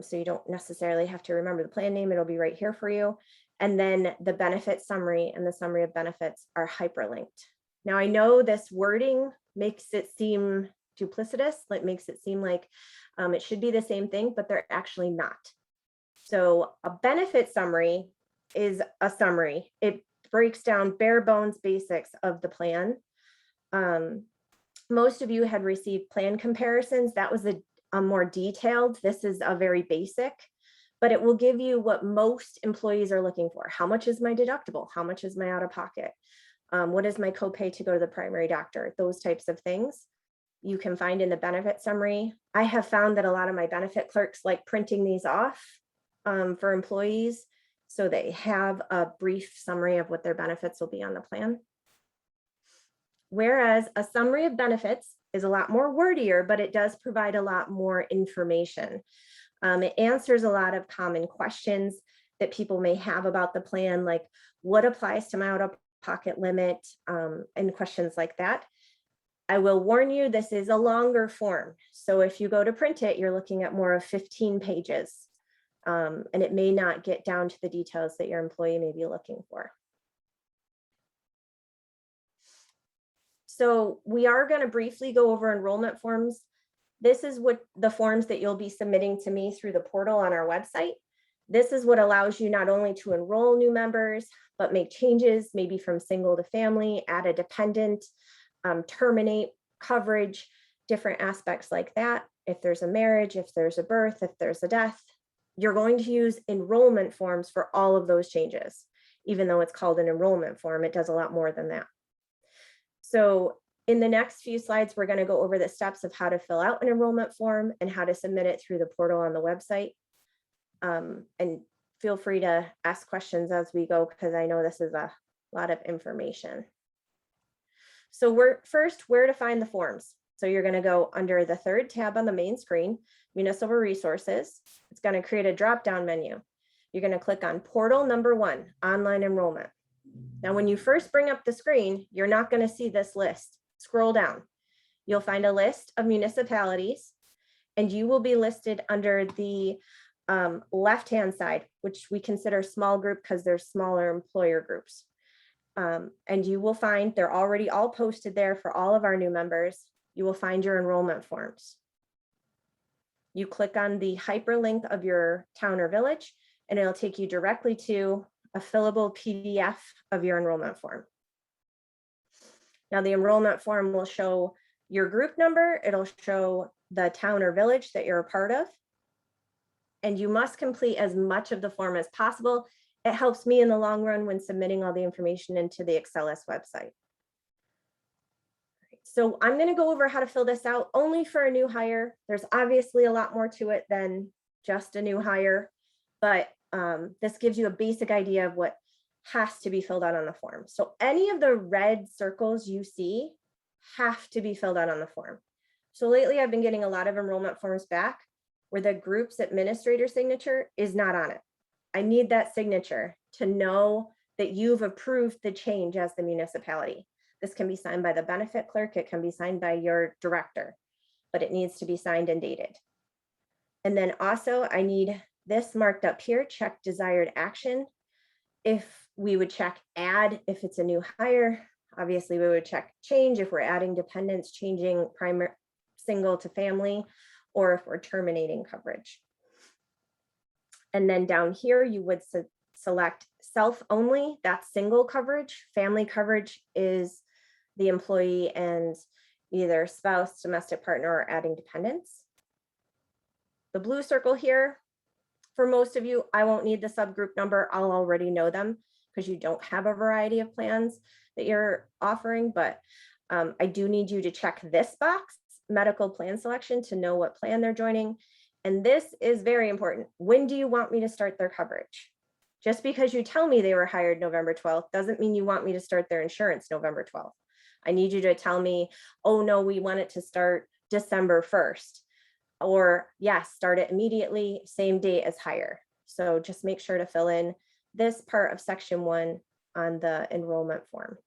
So you don't necessarily have to remember the plan name, it'll be right here for you. And then the benefit summary and the summary of benefits are hyperlinked. Now I know this wording makes it seem duplicitous, it makes it seem like it should be the same thing, but they're actually not. So a benefit summary is a summary. It breaks down bare bones basics of the plan. Most of you had received plan comparisons. That was a more detailed. This is a very basic, but it will give you what most employees are looking for. How much is my deductible? How much is my out of pocket? What is my copay to go to the primary doctor? Those types of things you can find in the benefit summary. I have found that a lot of my benefit clerks like printing these off for employees, so they have a brief summary of what their benefits will be on the plan. Whereas a summary of benefits is a lot more wordier, but it does provide a lot more information. It answers a lot of common questions that people may have about the plan, like what applies to my out-of-pocket limit, and questions like that. I will warn you, this is a longer form. So if you go to print it, you're looking at more of 15 pages. And it may not get down to the details that your employee may be looking for. So we are going to briefly go over enrollment forms. This is what the forms that you'll be submitting to me through the portal on our website. This is what allows you not only to enroll new members, but make changes, maybe from single to family, add a dependent, terminate coverage, different aspects like that. If there's a marriage, if there's a birth, if there's a death, you're going to use enrollment forms for all of those changes. Even though it's called an enrollment form, it does a lot more than that. So in the next few slides, we're going to go over the steps of how to fill out an enrollment form and how to submit it through the portal on the website. And feel free to ask questions as we go, because I know this is a lot of information. So first, where to find the forms. So you're going to go under the third tab on the main screen, Municipal Resources. It's going to create a drop-down menu. You're going to click on Portal number 1, Online Enrollment. Now, when you first bring up the screen, you're not going to see this list. Scroll down. You'll find a list of municipalities, and you will be listed under the left-hand side, which we consider small group because they're smaller employer groups. And you will find they're already all posted there for all of our new members. You will find your enrollment forms. You click on the hyperlink of your town or village, and it'll take you directly to a fillable PDF of your enrollment form. Now, the enrollment form will show your group number. It'll show the town or village that you're a part of. And you must complete as much of the form as possible. It helps me in the long run when submitting all the information into the Excelis website. So I'm going to go over how to fill this out only for a new hire. There's obviously a lot more to it than just a new hire, but this gives you a basic idea of what has to be filled out on the form. So any of the red circles you see have to be filled out on the form. So lately I've been getting a lot of enrollment forms back where the group's administrator signature is not on it. I need that signature to know that you've approved the change as the municipality. This can be signed by the benefit clerk. It can be signed by your director, but it needs to be signed and dated. And then also I need this marked up here, check desired action. If we would check add, if it's a new hire, obviously we would check change if we're adding dependents, changing primary single to family, or if we're terminating coverage. And then down here, you would select self only, that's single coverage. Family coverage is the employee and either spouse, domestic partner, or adding dependents. The blue circle here, for most of you, I won't need the subgroup number. I'll already know them because you don't have a variety of plans that you're offering, but I do need you to check this box, medical plan selection, to know what plan they're joining. And this is very important. When do you want me to start their coverage? Just because you tell me they were hired November 12th doesn't mean you want me to start their insurance November 12th. I need you to tell me, oh no, we want it to start December 1st. Or yes, start it immediately, same date as hire. So just make sure to fill in this part of section 1 on the enrollment form.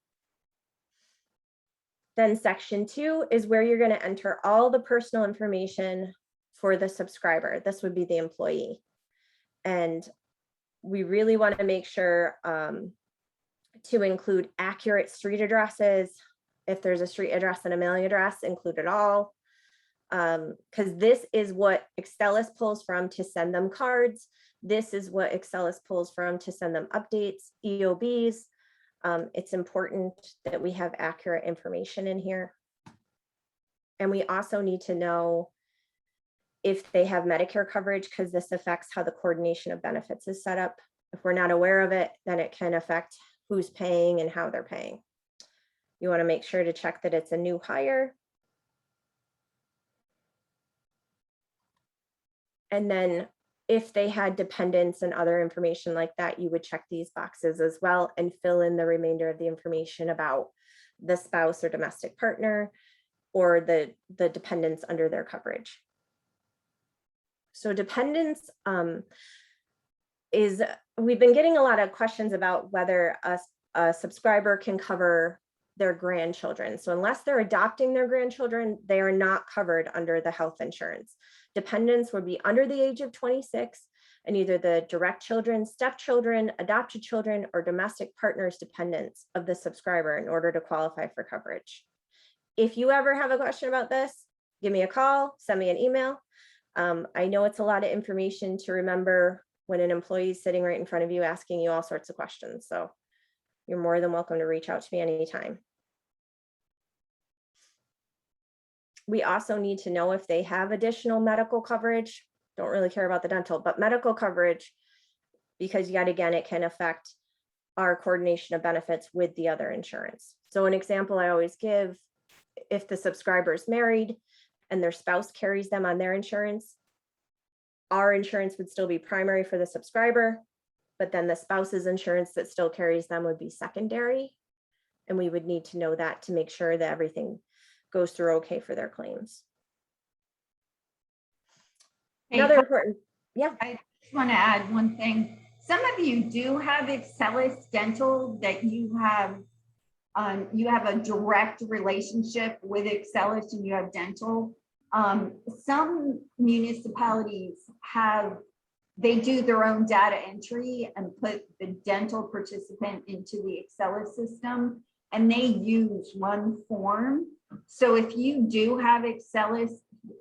Then section 2 is where you're going to enter all the personal information for the subscriber. This would be the employee. And we really want to make sure to include accurate street addresses. If there's a street address and a mailing address, include it all. Because this is what Excelis pulls from to send them cards. This is what Excelis pulls from to send them updates, EOBs. It's important that we have accurate information in here. And we also need to know if they have Medicare coverage, because this affects how the coordination of benefits is set up. If we're not aware of it, then it can affect who's paying and how they're paying. You want to make sure to check that it's a new hire. And then if they had dependents and other information like that, you would check these boxes as well and fill in the remainder of the information about the spouse or domestic partner or the dependents under their coverage. So dependents we've been getting a lot of questions about whether a subscriber can cover their grandchildren. So unless they're adopting their grandchildren, they are not covered under the health insurance. Dependents would be under the age of 26 and either the direct children, stepchildren, adopted children, or domestic partners dependents of the subscriber in order to qualify for coverage. if you ever have a question about this, give me a call, send me an email. I know it's a lot of information to remember when an employee is sitting right in front of you asking you all sorts of questions. So you're more than welcome to reach out to me anytime. We also need to know if they have additional medical coverage. Don't really care about the dental, but medical coverage, because yet again, it can affect our coordination of benefits with the other insurance. So an example I always give, if the subscriber is married and their spouse carries them on their insurance, our insurance would still be primary for the subscriber, but then the spouse's insurance that still carries them would be secondary. And we would need to know that to make sure that everything goes through okay for their claims. Hey, Another important, yeah. I just want to add one thing. Some of you do have Excelis Dental that you have a direct relationship with Excelis and you have dental. Some municipalities they do their own data entry and put the dental participant into the Excelis system, and they use one form. So if you do have Excelis,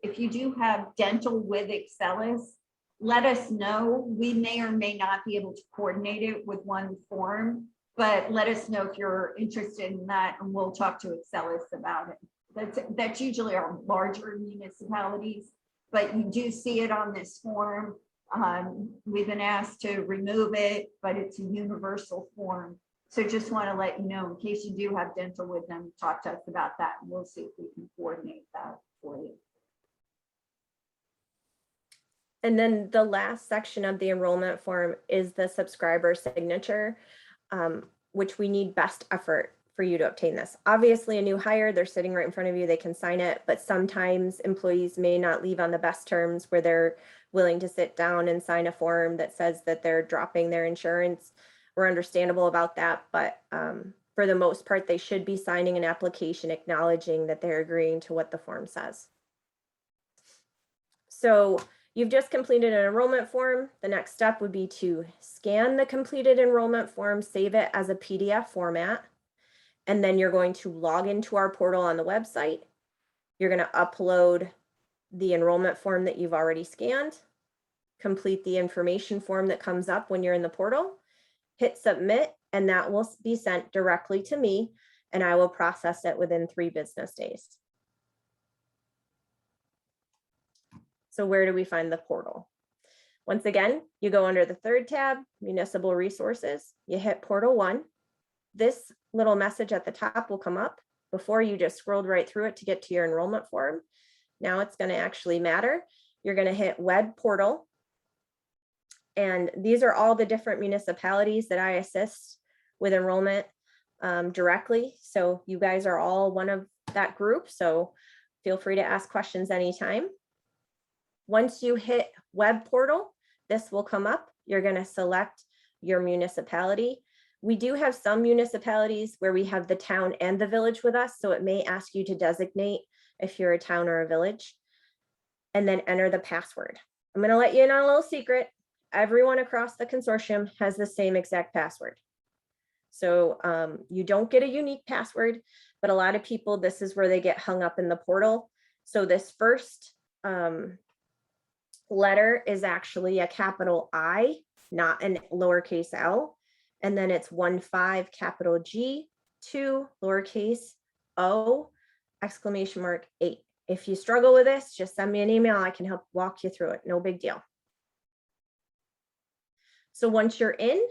if you do have dental with Excelis, let us know. We may or may not be able to coordinate it with one form, but let us know if you're interested in that, and we'll talk to Excelis about it. That's usually our larger municipalities, but you do see it on this form. We've been asked to remove it, but it's a universal form. So just want to let you know, in case you do have dental with them, talk to us about that, and we'll see if we can coordinate that for you. And then the last section of the enrollment form is the subscriber signature, which we need best effort for you to obtain this. Obviously, a new hire, they're sitting right in front of you, they can sign it, but sometimes employees may not leave on the best terms where they're willing to sit down and sign a form that says that they're dropping their insurance. We're understandable about that, but for the most part, they should be signing an application acknowledging that they're agreeing to what the form says. So you've just completed an enrollment form. The next step would be to scan the completed enrollment form, save it as a PDF format, and then you're going to log into our portal on the website. You're going to upload the enrollment form that you've already scanned, complete the information form that comes up when you're in the portal, hit submit, and that will be sent directly to me, and I will process it within 3 business days. So where do we find the portal? Once again, you go under the 3rd tab, Municipal Resources, you hit Portal 1. This little message at the top will come up. Before, you just scrolled right through it to get to your enrollment form. Now it's going to actually matter. You're going to hit Web Portal. And these are all the different municipalities that I assist with enrollment directly. So you guys are all one of that group. So feel free to ask questions anytime. Once you hit Web Portal, this will come up. You're going to select your municipality. We do have some municipalities where we have the town and the village with us, so it may ask you to designate if you're a town or a village, and then enter the password. I'm going to let you in on a little secret. Everyone across the consortium has the same exact password. So you don't get a unique password, but a lot of people, this is where they get hung up in the portal. So this first letter is actually a capital I, not an lowercase l. And then it's 15 capital G, 2 lowercase o, exclamation mark 8. If you struggle with this, just send me an email. I can help walk you through it. No big deal. So once you're in,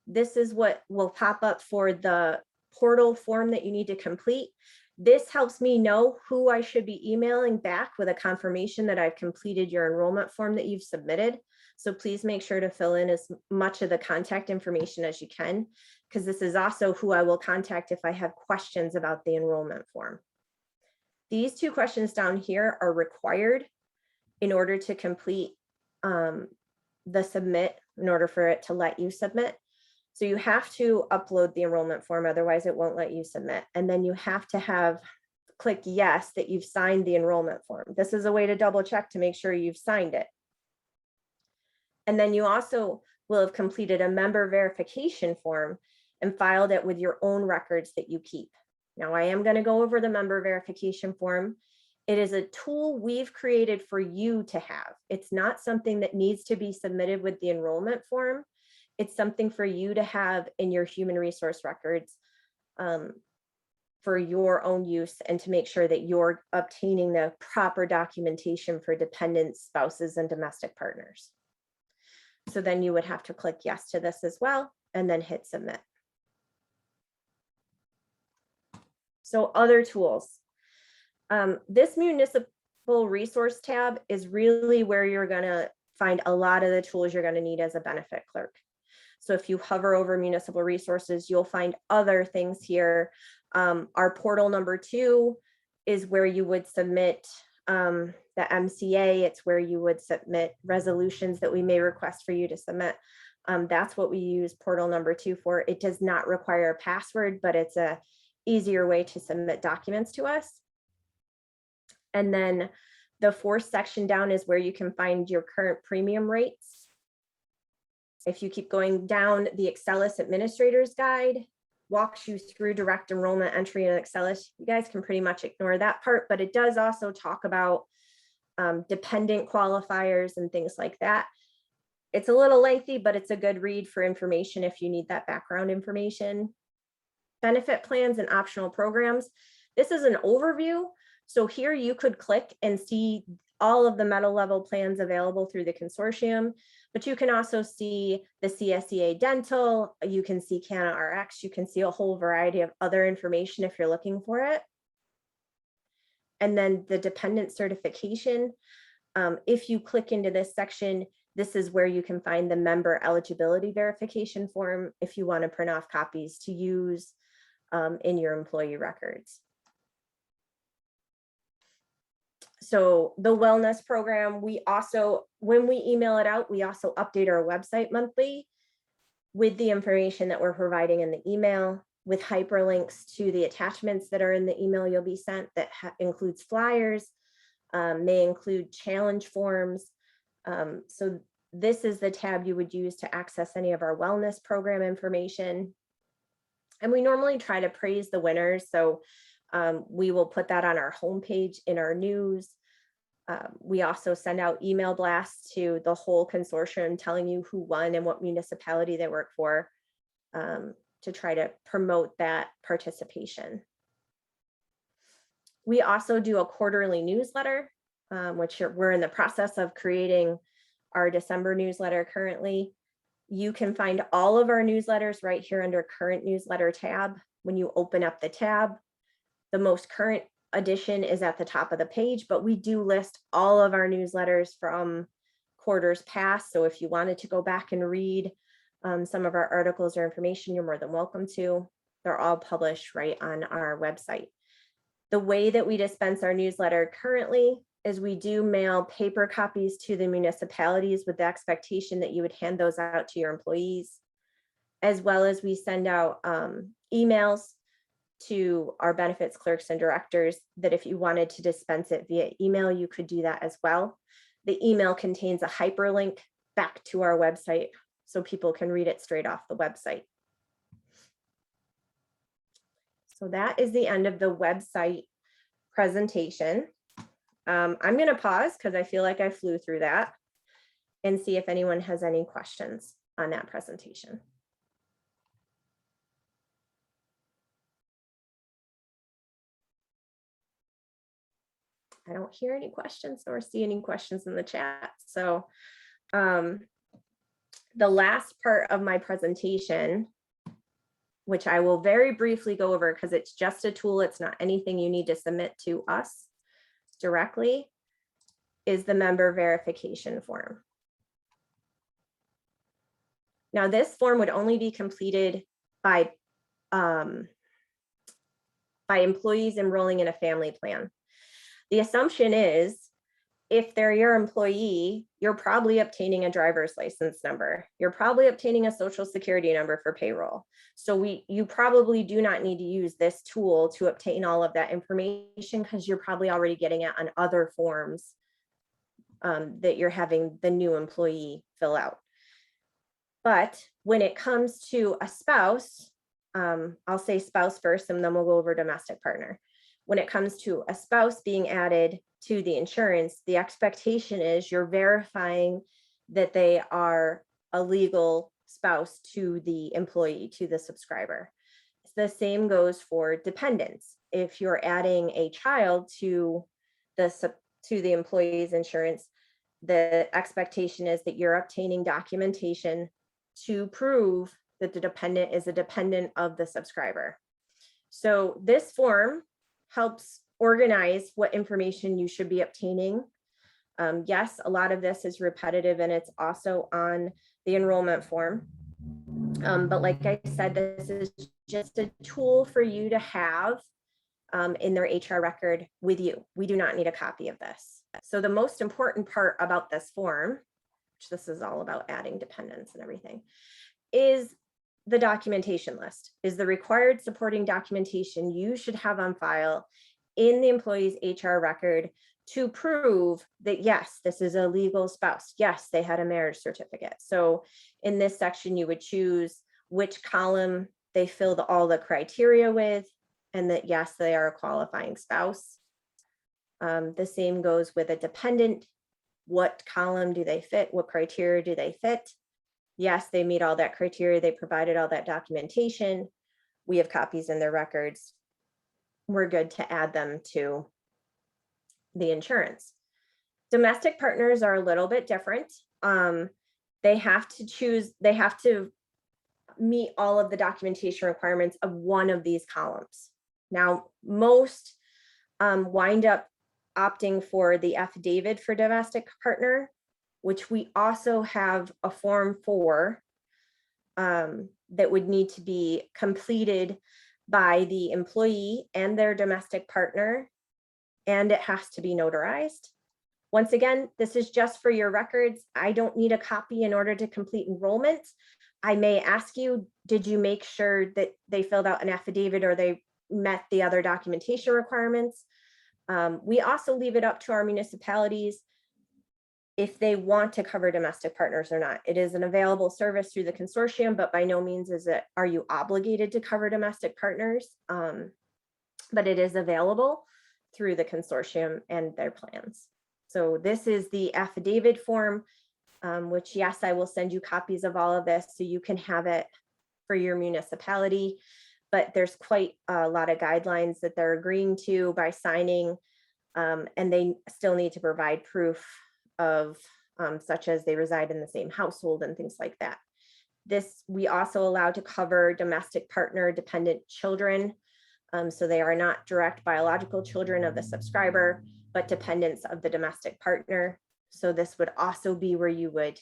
this is what will pop up for the portal form that you need to complete. This helps me know who I should be emailing back with a confirmation that I've completed your enrollment form that you've submitted. So please make sure to fill in as much of the contact information as you can, because this is also who I will contact if I have questions about the enrollment form. These 2 questions down here are required in order to complete the submit, in order for it to let you submit. So you have to upload the enrollment form, otherwise it won't let you submit. And then you have to click yes that you've signed the enrollment form. This is a way to double check to make sure you've signed it. And then you also will have completed a member verification form and filed it with your own records that you keep. Now I am going to go over the member verification form. It is a tool we've created for you to have. It's not something that needs to be submitted with the enrollment form. It's something for you to have in your human resource records for your own use and to make sure that you're obtaining the proper documentation for dependents, spouses, and domestic partners. So then you would have to click yes to this as well, and then hit submit. So other tools. This municipal resource tab is really where you're gonna find a lot of the tools you're gonna need as a benefit clerk. So if you hover over municipal resources, you'll find other things here. Our portal number 2 is where you would submit the MCA. It's where you would submit resolutions that we may request for you to submit. That's what we use portal number 2 for. It does not require a password, but it's a easier way to submit documents to us. And then the 4th section down is where you can find your current premium rates. If you keep going down, the Excelis Administrator's Guide walks you through direct enrollment entry in Excelis. You guys can pretty much ignore that part, but it does also talk about dependent qualifiers and things like that. It's a little lengthy, but it's a good read for information if you need that background information. Benefit plans and optional programs. This is an overview. So here you could click and see all of the metal level plans available through the consortium, but you can also see the CSEA dental, you can see Canna RX, you can see a whole variety of other information if you're looking for it. And then the dependent certification. If you click into this section, this is where you can find the member eligibility verification form if you want to print off copies to use in your employee records. So the wellness program, we also, when we email it out, we also update our website monthly with the information that we're providing in the email, with hyperlinks to the attachments that are in the email you'll be sent that includes flyers, may include challenge forms. So this is the tab you would use to access any of our wellness program information. And we normally try to praise the winners. So we will put that on our homepage in our news. We also send out email blasts to the whole consortium telling you who won and what municipality they work for to try to promote that participation. We also do a quarterly newsletter, which we're in the process of creating our December newsletter currently. You can find all of our newsletters right here under current newsletter tab. When you open up the tab, the most current edition is at the top of the page, but we do list all of our newsletters from quarters past. So if you wanted to go back and read some of our articles or information, you're more than welcome to. They're all published right on our website. The way that we dispense our newsletter currently is we do mail paper copies to the municipalities with the expectation that you would hand those out to your employees, as well as we send out emails to our benefits clerks and directors that if you wanted to dispense it via email, you could do that as well. The email contains a hyperlink back to our website so people can read it straight off the website. So that is the end of the website presentation. I'm going to pause because I feel like I flew through that and see if anyone has any questions on that presentation. I don't hear any questions or see any questions in the chat. So the last part of my presentation, which I will very briefly go over because it's just a tool, it's not anything you need to submit to us directly, is the member verification form. Now this form would only be completed by employees enrolling in a family plan. The assumption is if they're your employee, you're probably obtaining a driver's license number. You're probably obtaining a social security number for payroll. So you probably do not need to use this tool to obtain all of that information because you're probably already getting it on other forms that you're having the new employee fill out. But when it comes to a spouse, I'll say spouse first, and then we'll go over domestic partner. When it comes to a spouse being added to the insurance, the expectation is you're verifying that they are a legal spouse to the employee, to the subscriber. The same goes for dependents. If you're adding a child to the employee's insurance, the expectation is that you're obtaining documentation to prove that the dependent is a dependent of the subscriber. So this form helps organize what information you should be obtaining. Yes, a lot of this is repetitive and it's also on the enrollment form. But like I said, this is just a tool for you to have in their HR record with you. We do not need a copy of this. So the most important part about this form, which this is all about adding dependents and everything, is the documentation list, is the required supporting documentation you should have on file in the employee's HR record to prove that, yes, this is a legal spouse. Yes, they had a marriage certificate. So in this section, you would choose which column they filled all the criteria with, and that, yes, they are a qualifying spouse. The same goes with a dependent. What column do they fit? What criteria do they fit? Yes, they meet all that criteria. They provided all that documentation. We have copies in their records. We're good to add them to the insurance. Domestic partners are a little bit different. They have to meet all of the documentation requirements of one of these columns. Now, most wind up opting for the affidavit for domestic partner, which we also have a form for that would need to be completed by the employee and their domestic partner, and it has to be notarized. Once again, this is just for your records. I don't need a copy in order to complete enrollment. I may ask you, did you make sure that they filled out an affidavit or they met the other documentation requirements? We also leave it up to our municipalities if they want to cover domestic partners or not. It is an available service through the consortium, but by no means are you obligated to cover domestic partners. But it is available through the consortium and their plans. So this is the affidavit form, which, yes, I will send you copies of all of this so you can have it for your municipality. But there's quite a lot of guidelines that they're agreeing to by signing, and they still need to provide proof of such as they reside in the same household and things like that. This, we also allow to cover domestic partner dependent children. So they are not direct biological children of the subscriber, but dependents of the domestic partner. So this would also be where you would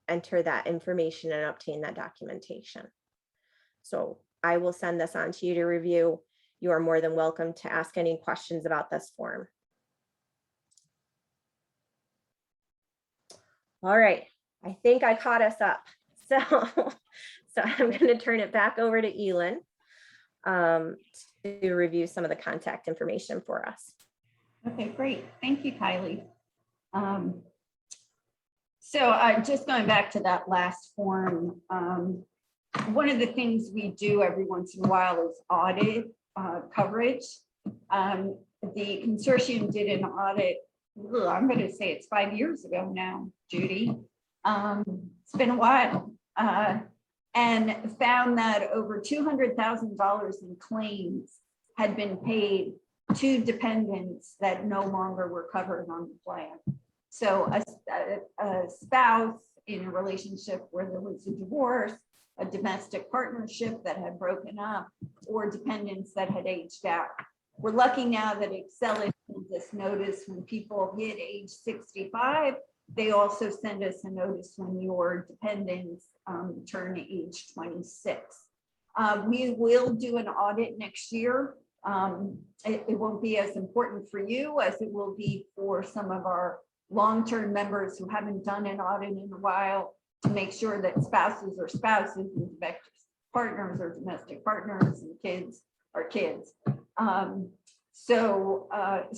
enter that information and obtain that documentation. So I will send this on to you to review. You are more than welcome to ask any questions about this form. All right, I think I caught us up. So I'm going to turn it back over to Elin to review some of the contact information for us. Okay, great. Thank you, Kylie. So just going back to that last form, one of the things we do every once in a while is audit coverage. The consortium did an audit, I'm going to say it's 5 years ago now, Judy. It's been a while. And found that over $200,000 in claims had been paid to dependents that no longer were covered on the plan. So a spouse in a relationship where there was a divorce, a domestic partnership that had broken up, or dependents that had aged out. We're lucky now that Excelis sends us notice when people hit age 65. They also send us a notice when your dependents turn age 26. We will do an audit next year. It won't be as important for you as it will be for some of our long-term members who haven't done an audit in a while, to make sure that spouses are spouses and partners are domestic partners and kids are kids. So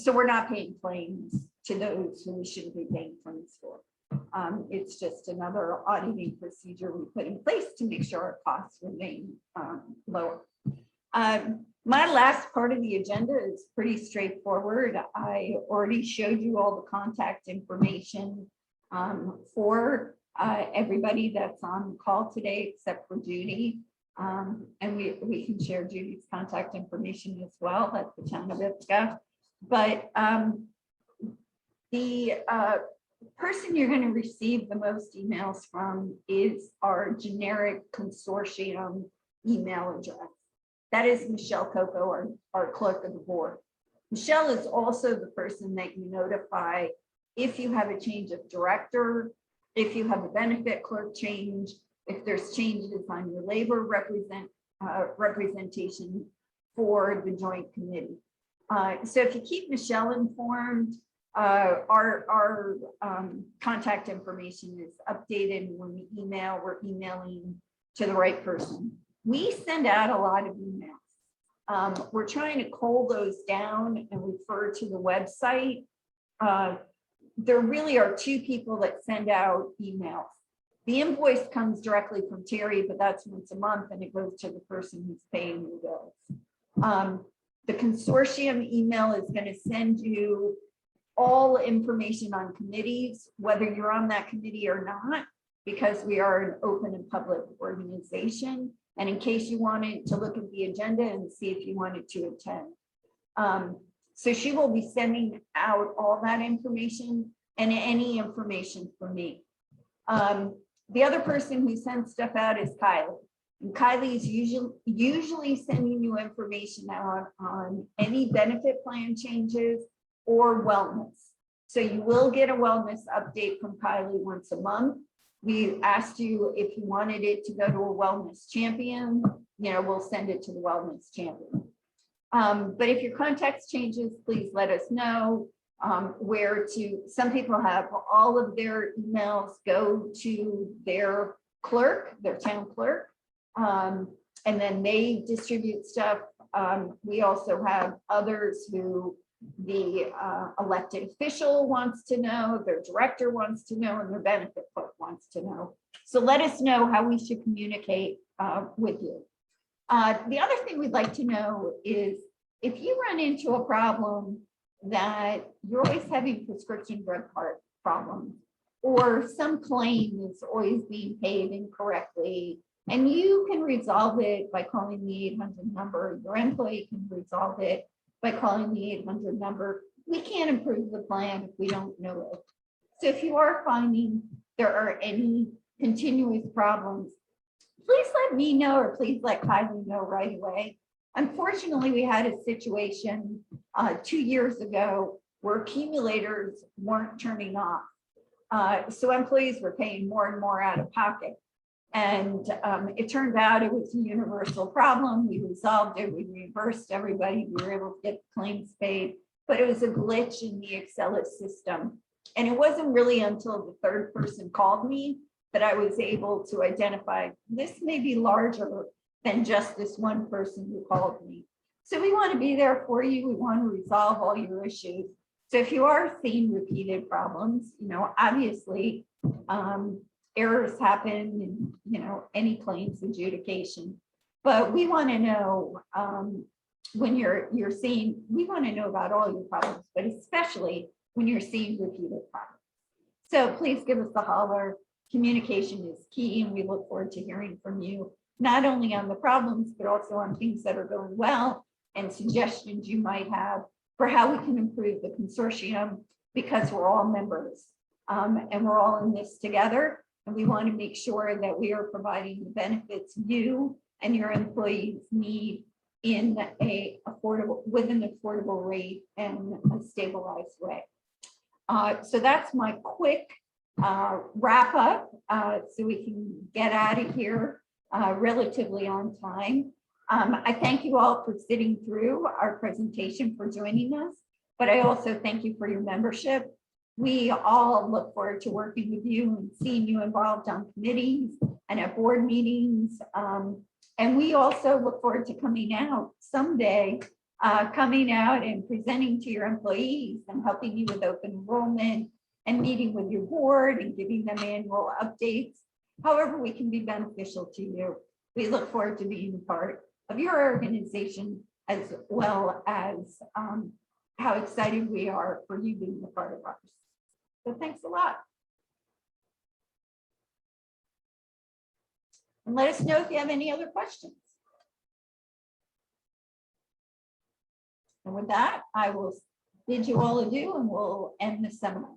we're not paying claims to those who we shouldn't be paying claims for. It's just another auditing procedure we put in place to make sure our costs remain lower. My last part of the agenda is pretty straightforward. I already showed you all the contact information for everybody that's on the call today, except for Judy. And we can share Judy's contact information as well at the town of Ithaca. But the person you're going to receive the most emails from is our generic consortium email address. That is Michelle Coco, our clerk of the board. Michelle is also the person that you notify if you have a change of director, if you have a benefit clerk change, if there's changes on your labor representation for the joint committee. So if you keep Michelle informed, our contact information is updated when we email, we're emailing to the right person. We send out a lot of emails. We're trying to cull those down and refer to the website. There really are two people that send out emails. The invoice comes directly from Terry, but that's once a month and it goes to the person who's paying the bills. The consortium email is going to send you all information on committees, whether you're on that committee or not, because we are an open and public organization. And in case you wanted to look at the agenda and see if you wanted to attend. So she will be sending out all that information and any information for me. The other person who sends stuff out is Kylie. And Kylie is usually sending you information out on any benefit plan changes or wellness. So you will get a wellness update from Kylie once a month. We asked you if you wanted it to go to a wellness champion, we'll send it to the wellness champion. But if your context changes, please let us know where to. Some people have all of their emails go to their clerk, their town clerk, and then they distribute stuff. We also have others who the elected official wants to know, their director wants to know, and their benefit clerk wants to know. So let us know how we should communicate with you. The other thing we'd like to know is if you run into a problem that you're always having prescription drug card problems, or some claim is always being paid incorrectly, and you can resolve it by calling the 800 number, your employee can resolve it by calling the 800 number. We can't improve the plan if we don't know it. So if you are finding there are any continuous problems, please let me know, or please let Kylie know right away. Unfortunately, we had a situation 2 years ago where accumulators weren't turning off. So employees were paying more and more out of pocket. And it turned out it was a universal problem. We resolved it, we reimbursed everybody, we were able to get claims paid, but it was a glitch in the Excelis system. And it wasn't really until the third person called me that I was able to identify this may be larger than just this one person who called me. So we want to be there for you. We want to resolve all your issues. So if you are seeing repeated problems, obviously errors happen in, any claims adjudication, but we want to know when you're seeing, we want to know about all your problems, but especially when you're seeing repeated problems. So please give us a holler. Communication is key, and we look forward to hearing from you, not only on the problems, but also on things that are going well and suggestions you might have for how we can improve the consortium, because we're all members and we're all in this together. And we want to make sure that we are providing the benefits you and your employees need in with an affordable rate and a stabilized way. So that's my quick wrap up, so we can get out of here relatively on time. I thank you all for sitting through our presentation, for joining us, but I also thank you for your membership. We all look forward to working with you and seeing you involved on committees and at board meetings. And we also look forward to coming out someday, coming out and presenting to your employees and helping you with open enrollment and meeting with your board and giving them annual updates. However we can be beneficial to you. We look forward to being part of your organization, as well as how excited we are for you being a part of ours. So thanks a lot. And let us know if you have any other questions. And with that, I will bid you all adieu and we'll end the seminar.